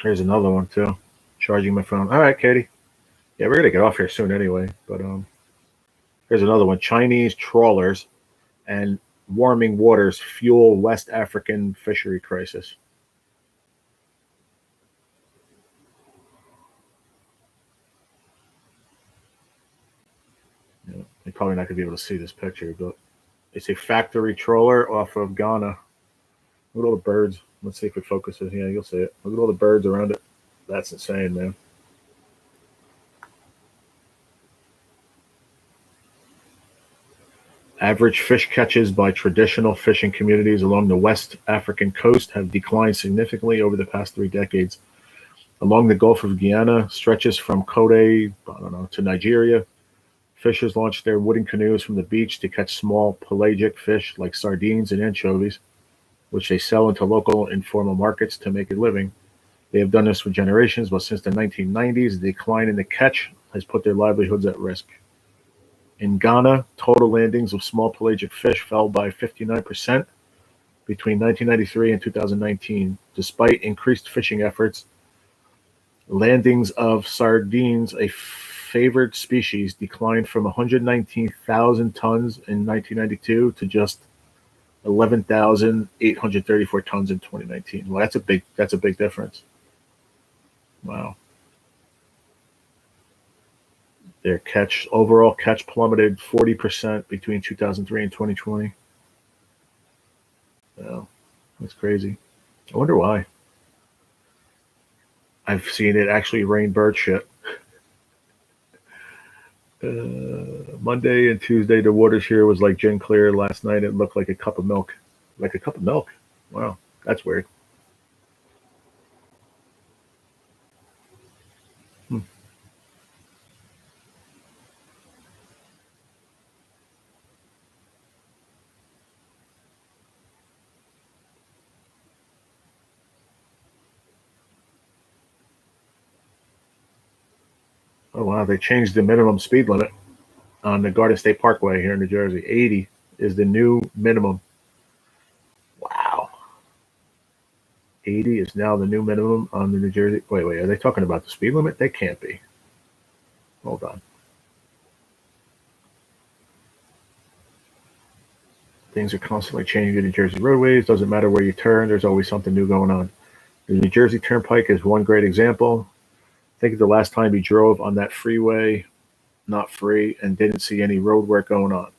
Here's another one too. Charging my phone. All right, Katie. Yeah, we're gonna get off here soon anyway. But here's another one. Chinese trawlers and warming waters fuel West African fishery crisis. Yeah, you're probably not gonna be able to see this picture, but it's a factory trawler off of Ghana. Look at all the birds. Let's see if it focuses. Yeah, you'll see it. Look at all the birds around it. That's insane, man. Average fish catches by traditional fishing communities along the West African coast have declined significantly over the past 3 decades. Along the Gulf of Guiana, stretches from Kobe, to Nigeria, fishers launch their wooden canoes from the beach to catch small pelagic fish like sardines and anchovies, which they sell into local informal markets to make a living. They have done this for generations, but since the 1990s, the decline in the catch has put their livelihoods at risk. In Ghana, total landings of small pelagic fish fell by 59% between 1993 and 2019. Despite increased fishing efforts, landings of sardines, a favored species, declined from 119,000 tons in 1992 to just 11,834 tons in 2019. Well, that's a big difference. Wow. Their overall catch plummeted 40% between 2003 and 2020. Wow, that's crazy. I wonder why. I've seen it actually rain bird shit. Monday and Tuesday, the waters here was like gin clear. Last night, it looked like a cup of milk. Like a cup of milk. Wow, that's weird. Hmm. Oh, wow, they changed the minimum speed limit on the Garden State Parkway here in New Jersey. 80 is the new minimum. Wow. 80 is now the new minimum on the New Jersey. Wait, are they talking about the speed limit? They can't be. Hold on. Things are constantly changing in New Jersey roadways. Doesn't matter where you turn, there's always something new going on. The New Jersey Turnpike is one great example. Think of the last time you drove on that freeway, not free, and didn't see any road work going on.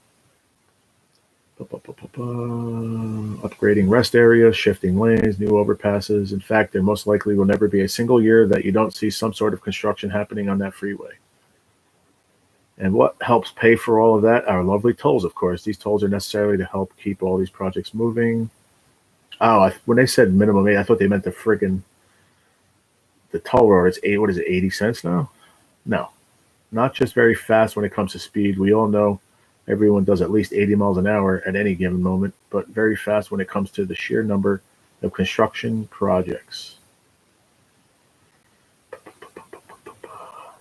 Upgrading rest areas, shifting lanes, new overpasses. In fact, there most likely will never be a single year that you don't see some sort of construction happening on that freeway. And what helps pay for all of that? Our lovely tolls, of course. These tolls are necessary to help keep all these projects moving. Oh, when they said minimum 8, I thought they meant the toll road. It's 8. What is it? 80 cents now? No, not just very fast when it comes to speed. We all know everyone does at least 80 miles an hour at any given moment, but very fast when it comes to the sheer number of construction projects.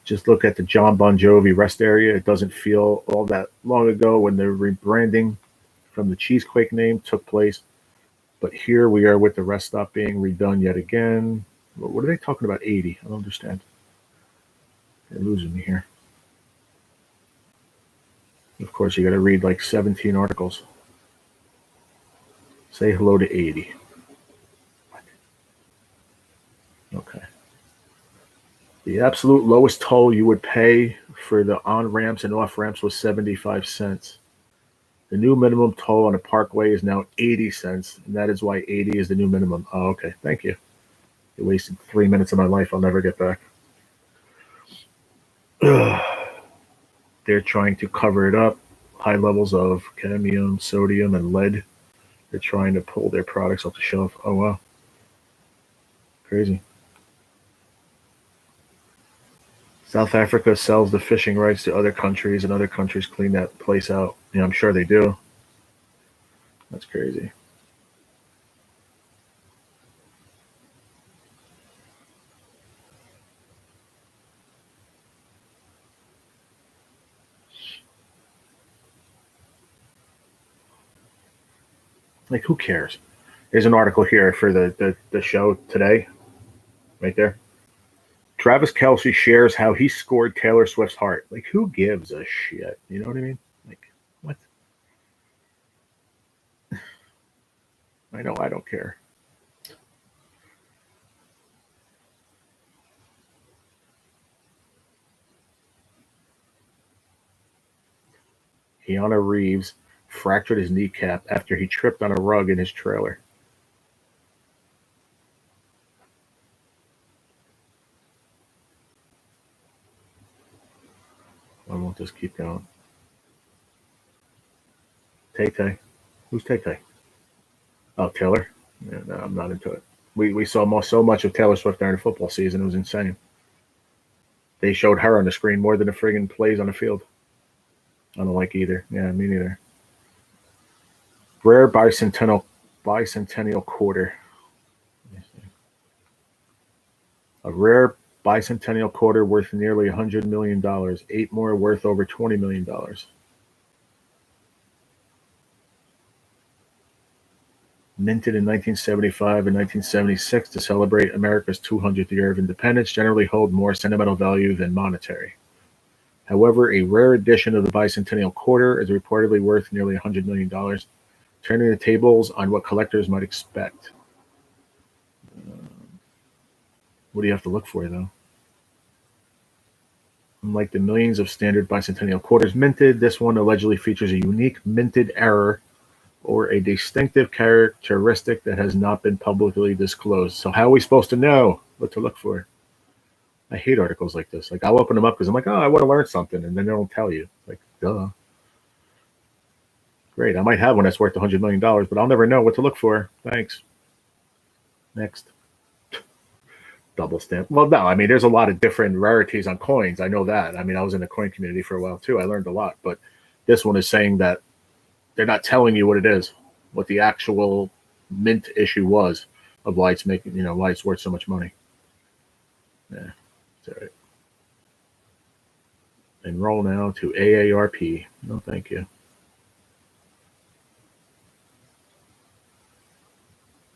Just look at the John Bon Jovi rest area. It doesn't feel all that long ago when the rebranding from the Cheesequake name took place. But here we are with the rest stop being redone yet again. What are they talking about 80? I don't understand. They're losing me here. Of course, you got to read like 17 articles. Say hello to 80. Okay. The absolute lowest toll you would pay for the on-ramps and off-ramps was 75 cents. The new minimum toll on a parkway is now 80 cents, and that is why 80 is the new minimum. Oh, okay. Thank you. You wasted 3 minutes of my life I'll never get back. They're trying to cover it up. High levels of cadmium, sodium, and lead. They're trying to pull their products off the shelf. Oh, wow. Crazy. South Africa sells the fishing rights to other countries, and other countries clean that place out. Yeah, I'm sure they do. That's crazy. Like, who cares? There's an article here for the show today, right there. Travis Kelce shares how he scored Taylor Swift's heart. Like, who gives a shit? You know what I mean? Like, what? I know I don't care. Keanu Reeves fractured his kneecap after he tripped on a rug in his trailer. I won't just keep going. Tay-Tay. Who's Tay-Tay? Oh, Taylor? Yeah, no, I'm not into it. We saw so much of Taylor Swift during the football season. It was insane. They showed her on the screen more than the friggin' plays on the field. I don't like either. Yeah, me neither. Rare bicentennial quarter. A rare bicentennial quarter worth nearly $100 million. 8 more worth over $20 million. Minted in 1975 and 1976 to celebrate America's 200th year of independence, generally hold more sentimental value than monetary. However, a rare edition of the bicentennial quarter is reportedly worth nearly $100 million, turning the tables on what collectors might expect. What do you have to look for, though? Unlike the millions of standard bicentennial quarters minted, this one allegedly features a unique minted error or a distinctive characteristic that has not been publicly disclosed. So how are we supposed to know what to look for? I hate articles like this. Like, I'll open them up because I'm like, oh, I want to learn something, and then they don't tell you. Like, duh. Great. I might have one that's worth $100 million, but I'll never know what to look for. Thanks. Next. Double stamp. Well, no, I mean, there's a lot of different rarities on coins. I know that. I mean, I was in the coin community for a while too. I learned a lot, but this one is saying that they're not telling you what it is, what the actual mint issue was of why it's making, why it's worth so much money. Yeah, it's all right. Enroll now to AARP. No, thank you.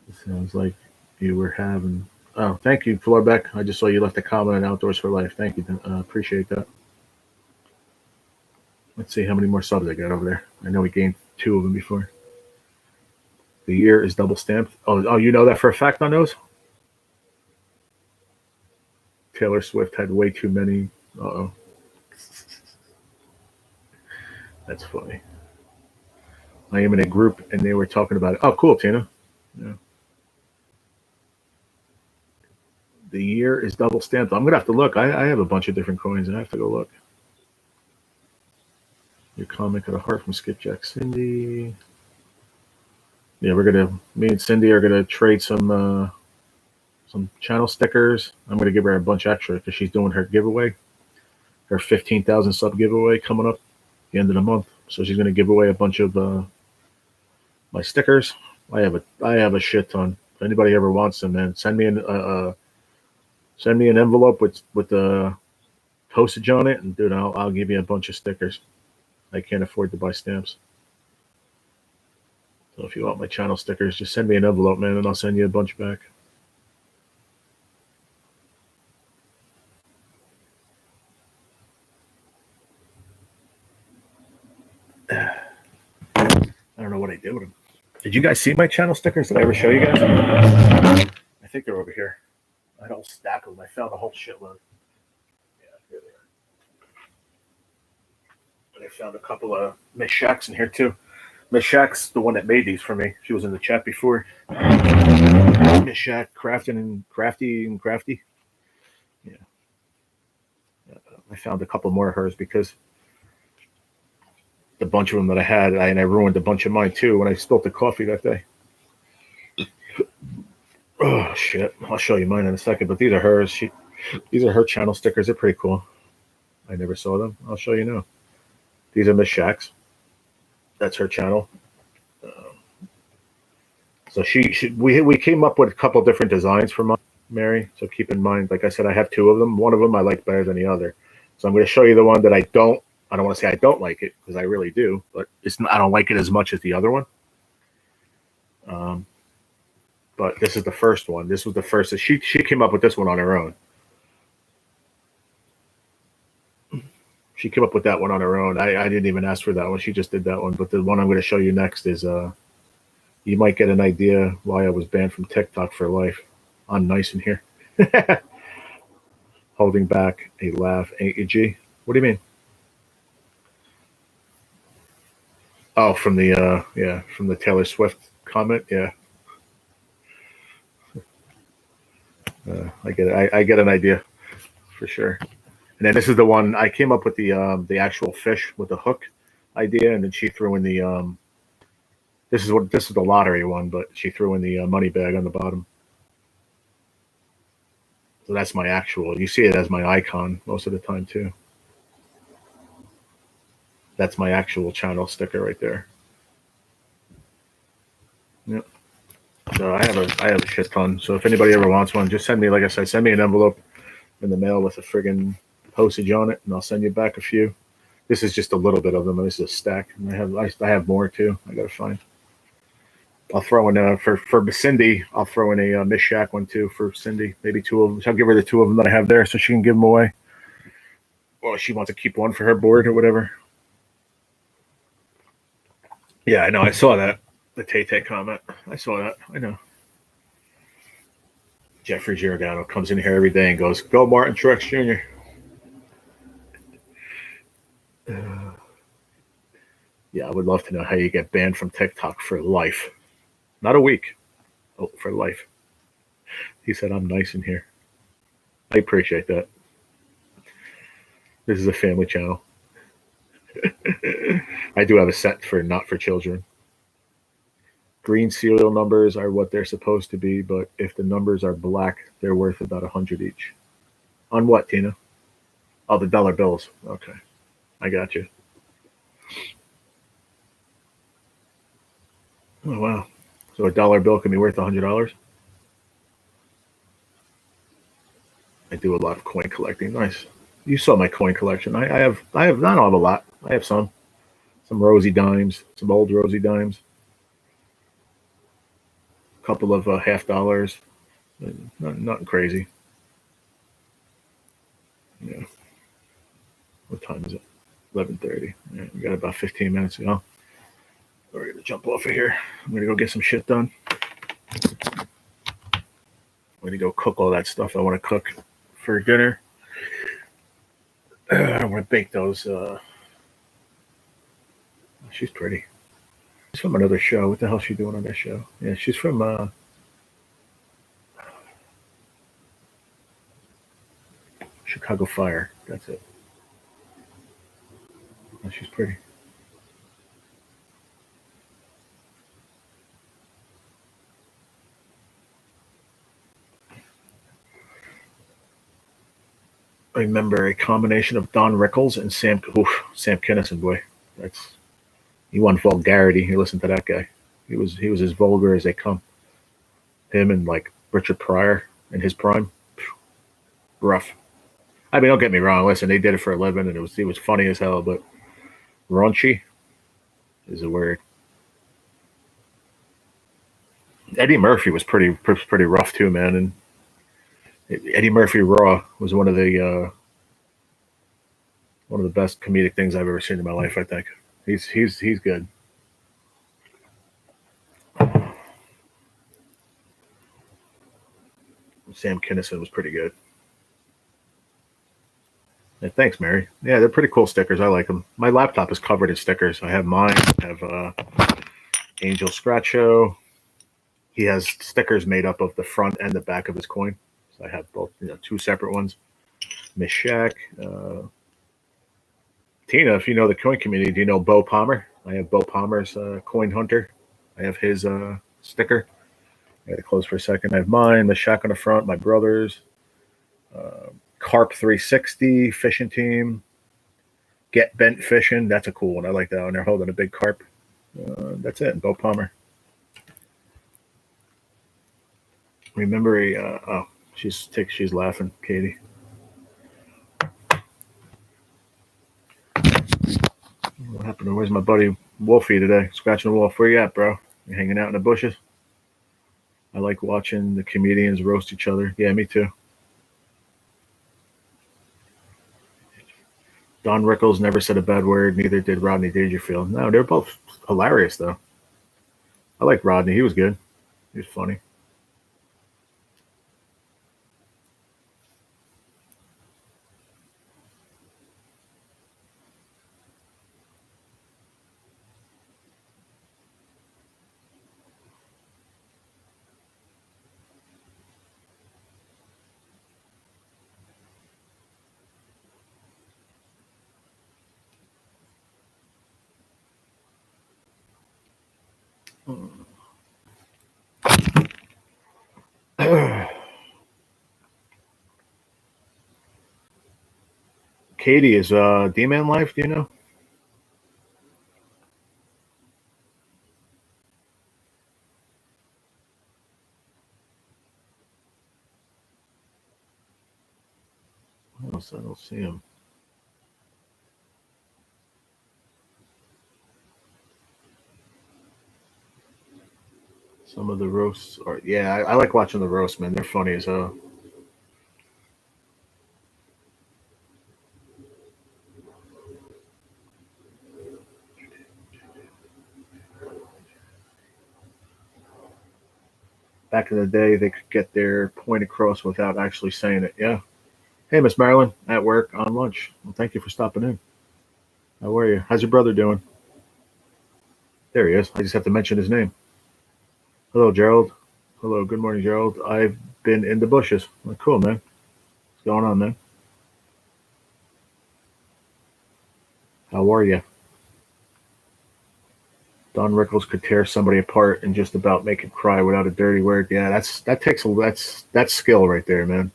It sounds like you were having. Oh, thank you, Florbeck. I just saw you left a comment on Outdoors for Life. Thank you. Appreciate that. Let's see how many more subs I got over there. I know we gained 2 of them before. The year is double stamped. Oh, you know that for a fact on those? Taylor Swift had way too many. Uh-oh. That's funny. I am in a group, and they were talking about it. Oh, cool, Tina. Yeah. The year is double stamped. I'm going to have to look. I have a bunch of different coins, and I have to go look. Your comment got a heart from Skipjack Cindy. Yeah, me and Cindy are going to trade some channel stickers. I'm going to give her a bunch extra because she's doing her giveaway, her 15,000 sub giveaway coming up at the end of the month. So she's going to give away a bunch of my stickers. I have a shit ton. If anybody ever wants them, man, send me an envelope with the postage on it, and dude, I'll give you a bunch of stickers. I can't afford to buy stamps. So if you want my channel stickers, just send me an envelope, man, and I'll send you a bunch back. I don't know what I did with them. Did you guys see my channel stickers? Did I ever show you guys? I think they're over here. I had a whole stack of them. I found a whole shitload. I found a couple of Miss Shacks in here too. Miss Shack's the one that made these for me. She was in the chat before. Miss Shack, Crafting and Crafty. Yeah, I found a couple more of hers because the bunch of them that I had, and I ruined a bunch of mine too when I spilled the coffee that day. Oh shit! I'll show you mine in a second, but these are hers. These are her channel stickers. They're pretty cool. I never saw them. I'll show you now. These are Miss Shack's. That's her channel. So we came up with a couple different designs for Mary. So keep in mind, like I said, I have two of them. One of them I like better than the other. So I'm going to show you the one that I don't. I don't want to say I don't like it because I really do, but I don't like it as much as the other one. But this is the first one. This was the first. She came up with this one on her own. She came up with that one on her own. I didn't even ask for that one. She just did that one. But the one I'm going to show you next is you might get an idea why I was banned from TikTok for life. I'm nice in here. Holding back a laugh, ain't you, G? What do you mean? Oh, from the Taylor Swift comment, yeah. I get it. I get an idea for sure. And then this is the one I came up with the actual fish with the hook idea, and then she threw in the this is the lottery one, but she threw in the money bag on the bottom. So that's my actual. You see it as my icon most of the time too. That's my actual channel sticker right there. Yep. So I have a shit ton. So if anybody ever wants one, just send me, like I said, send me an envelope in the mail with a friggin' postage on it, and I'll send you back a few. This is just a little bit of them. This is a stack. And I have more too. I gotta find. I'll throw in for Cindy. I'll throw in a Miss Shack one too for Cindy. Maybe two of them. So I'll give her the two of them that I have there, so she can give them away. Or she wants to keep one for her board or whatever. Yeah, I know. I saw that. The Tay comment. I saw that. I know. Jeffrey Giordano comes in here every day and goes, "Go Martin Truex Jr." Yeah, I would love to know how you get banned from TikTok for life. Not a week. Oh, for life. He said, "I'm nice in here." I appreciate that. This is a family channel. I do have a set for not for children. Green serial numbers are what they're supposed to be, but if the numbers are black, they're worth about 100 each. On what, Tina? Oh, the dollar bills. Okay. I got you. Oh, wow. So a dollar bill can be worth $100? I do a lot of coin collecting. Nice. You saw my coin collection. I don't have a lot. I have some rosy dimes, some old rosy dimes, a couple of $50. Nothing crazy. Yeah. What time is it? 11:30. Yeah, we got about 15 minutes to go. We're gonna jump off of here. I'm gonna go get some shit done. I'm gonna go cook all that stuff I want to cook for dinner. I want to bake those. She's pretty. She's from another show. What the hell is she doing on that show? Yeah, she's from Chicago Fire. That's it. Oh, she's pretty. I remember a combination of Don Rickles and Sam Kinison. Boy, he won vulgarity. You listen to that guy. He was as vulgar as they come. Him and like Richard Pryor in his prime. Rough. I mean, don't get me wrong. Listen, they did it for a living, and it was funny as hell. But raunchy is a word. Eddie Murphy was pretty rough too, man. And Eddie Murphy Raw was one of the best comedic things I've ever seen in my life. I think he's good. Sam Kinison was pretty good. Yeah, thanks, Mary. Yeah, they're pretty cool stickers. I like them. My laptop is covered in stickers. I have mine. I have Angel Scratch Show. He has stickers made up of the front and the back of his coin. So I have both, two separate ones. Miss Shack. Tina, if you know the coin community, do you know Bo Palmer? I have Bo Palmer's Coin Hunter. I have his sticker. I had to close for a second. I have mine, the Shack on the front, my brother's. Carp 360 fishing team. Get Bent Fishing. That's a cool one. I like that one. They're holding a big carp. That's it. Bo Palmer. Remember oh, she's laughing, Katie. What happened? Where's my buddy Wolfie today? Scratching the wolf. Where you at, bro? You hanging out in the bushes? I like watching the comedians roast each other. Yeah, me too. Don Rickles never said a bad word. Neither did Rodney Dangerfield. No, they're both hilarious, though. I like Rodney. He was good. He was funny. Katie, is D-Man live? Do you know? I don't see him. Some of the roasts are, yeah, I like watching the roasts, man. They're funny as hell. Back in the day, they could get their point across without actually saying it. Yeah. Hey, Miss Marilyn, at work on lunch. Well, thank you for stopping in. How are you? How's your brother doing? There he is. I just have to mention his name. Hello, Gerald. Hello. Good morning, Gerald. I've been in the bushes. Well, cool, man. What's going on, man? How are you? Don Rickles could tear somebody apart and just about make him cry without a dirty word. Yeah, that's skill right there, man.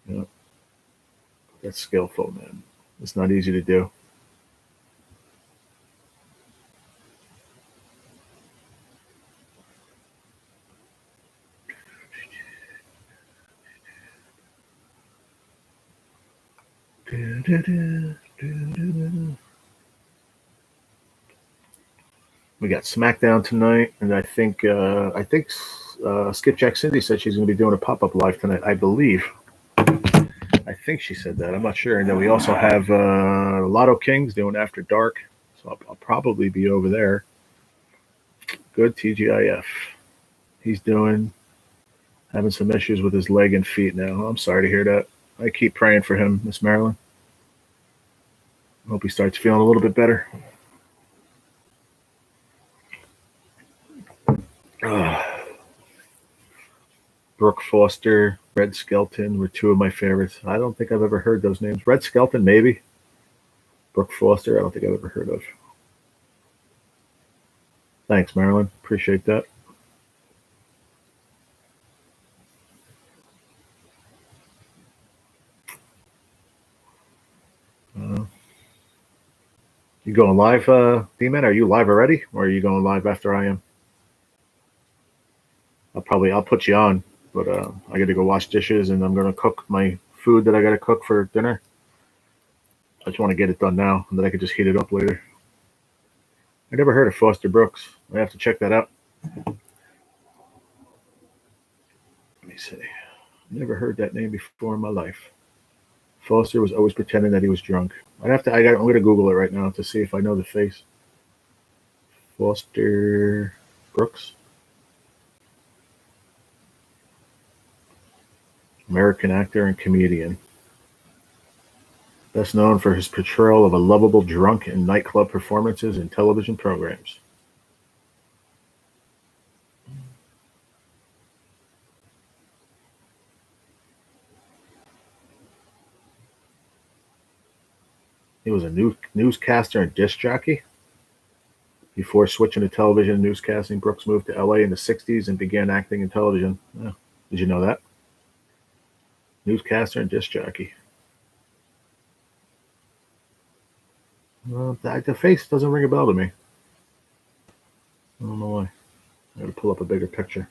Yeah, that's skillful, man. It's not easy to do. We got SmackDown tonight, and I think Skipjack Cindy said she's going to be doing a pop up live tonight. I believe. I think she said that. I'm not sure. And then we also have Lotto Kings doing After Dark, so I'll probably be over there. Good TGIF. He's having some issues with his leg and feet now. I'm sorry to hear that. I keep praying for him, Miss Marilyn. Hope he starts feeling a little bit better. Brooke Foster, Red Skelton were two of my favorites. I don't think I've ever heard those names. Red Skelton, maybe. Brooke Foster, I don't think I've ever heard of. Thanks, Marilyn. Appreciate that. Uh, you going live, D-Man? Are you live already, or are you going live after I am? I'll put you on, but I got to go wash dishes, and I'm gonna cook my food that I got to cook for dinner. I just want to get it done now, and then I can just heat it up later. I never heard of Foster Brooks. I have to check that out. Let me see. Never heard that name before in my life. Foster was always pretending that he was drunk. I'm gonna Google it right now to see if I know the face. Foster Brooks, American actor and comedian. Best known for his portrayal of a lovable drunk in nightclub performances and television programs. He was a newscaster and disc jockey. Before switching to television and newscasting, Brooks moved to LA in the 60s and began acting in television. Oh, did you know that? Newscaster and disc jockey. Well, the face doesn't ring a bell to me. I don't know why. I gotta pull up a bigger picture.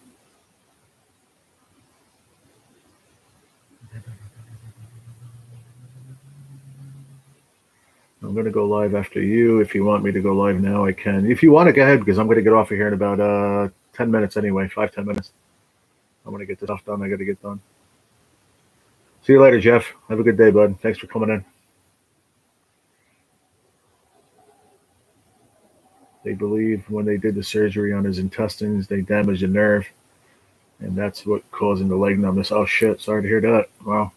I'm going to go live after you. If you want me to go live now, I can. If you want to, go ahead, because I'm going to get off of here in about 10 minutes anyway, 5-10 minutes. I want to get this stuff done. I got to get done. See you later, Jeff. Have a good day, bud. Thanks for coming in. They believe when they did the surgery on his intestines, they damaged a nerve, and that's what causing the leg numbness. Oh, shit. Sorry to hear that. Wow.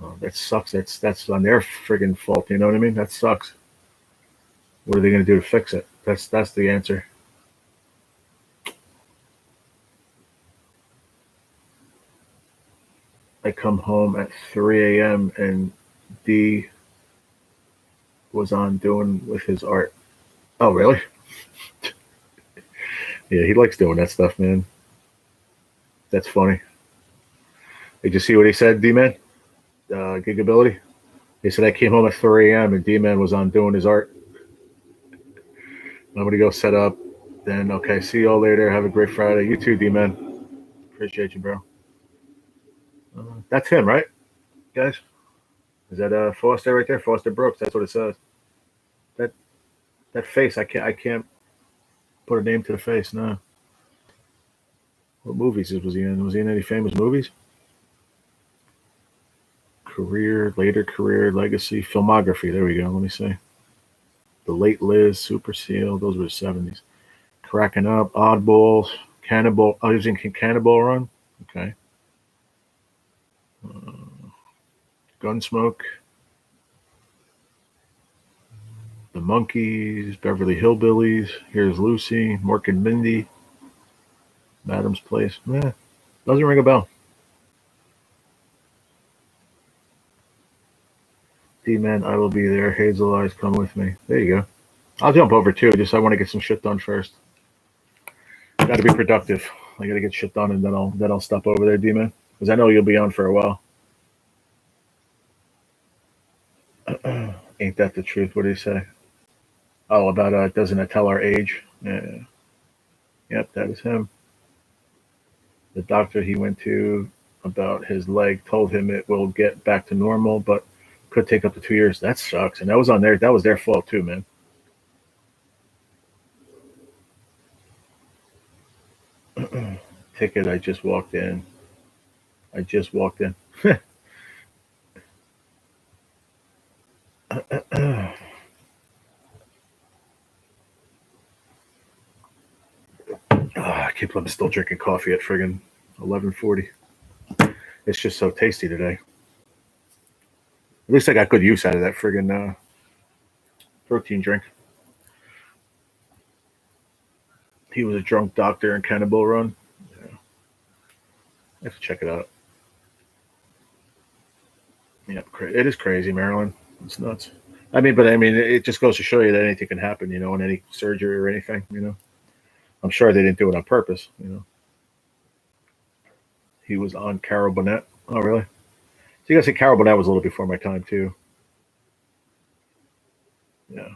Oh, that sucks. That's on their friggin' fault. You know what I mean? That sucks. What are they going to do to fix it? That's the answer. I come home at 3 a.m. and D was on doing with his art. Oh, really? Yeah, he likes doing that stuff, man. That's funny. Did you see what he said, D-Man? Gigability? He said, I came home at 3 a.m. and D-Man was on doing his art. I'm going to go set up. Then, okay, see you all later. Have a great Friday. You too, D-Man. Appreciate you, bro. That's him, right, guys? Is that Foster right there? Foster Brooks. That's what it says. That face, I can't put a name to the face. No. What movies was he in? Was he in any famous movies? Career, later career, legacy, filmography. There we go. Let me see. The Late Liz, Super Seal. Those were the 70s. Cracking Up, Oddballs, Cannibal. Oh, he was in Cannibal Run. Okay. Gunsmoke. The Monkees, Beverly Hillbillies. Here's Lucy, Mork and Mindy. Madam's Place. Yeah, doesn't ring a bell. D-Man, I will be there. Hazel Eyes, come with me. There you go. I'll jump over too. Just I want to get some shit done first. Got to be productive. I got to get shit done, and then I'll stop over there, D-Man, because I know you'll be on for a while. Ain't that the truth? What did he say? Oh, about doesn't it tell our age? Yeah. Yep, that is him. The doctor he went to about his leg told him it will get back to normal, but could take up to 2 years. That sucks. And that was on there. That was their fault too, man. Ticket. I just walked in. I'm still drinking coffee at friggin' 11:40. It's just so tasty today. At least I got good use out of that friggin' protein drink. He was a drunk doctor in Cannibal Run. Yeah. I have to check it out. Yeah, it is crazy, Maryland. It's nuts. It just goes to show you that anything can happen, in any surgery or anything, I'm sure they didn't do it on purpose, He was on Carol Burnett. Oh, really? So you gotta say Carol Burnett was a little before my time, too. Yeah.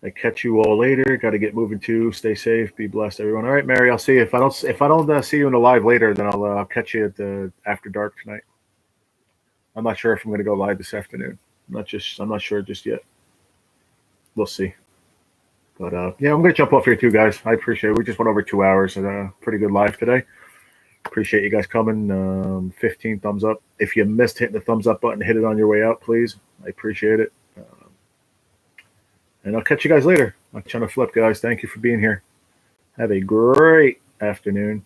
I catch you all later. Got to get moving too. Stay safe. Be blessed, everyone. All right, Mary. I'll see you. If I don't see you in the live later, then I'll catch you at the after dark tonight. I'm not sure if I'm going to go live this afternoon. I'm not sure just yet. We'll see. But yeah, I'm going to jump off here too, guys. I appreciate it. We just went over 2 hours and pretty good live today. Appreciate you guys coming. 15 thumbs up. If you missed hitting the thumbs up button, hit it on your way out, please. I appreciate it. And I'll catch you guys later. I'm trying to flip, guys. Thank you for being here. Have a great afternoon.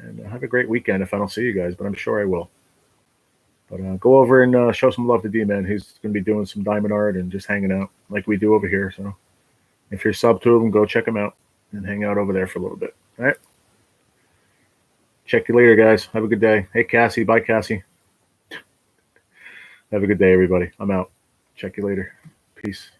And have a great weekend if I don't see you guys, but I'm sure I will. But go over and show some love to D-Man. He's going to be doing some diamond art and just hanging out like we do over here. So if you're sub to him, go check him out and hang out over there for a little bit. All right. Check you later, guys. Have a good day. Hey, Cassie. Bye, Cassie. Have a good day, everybody. I'm out. Check you later. Peace.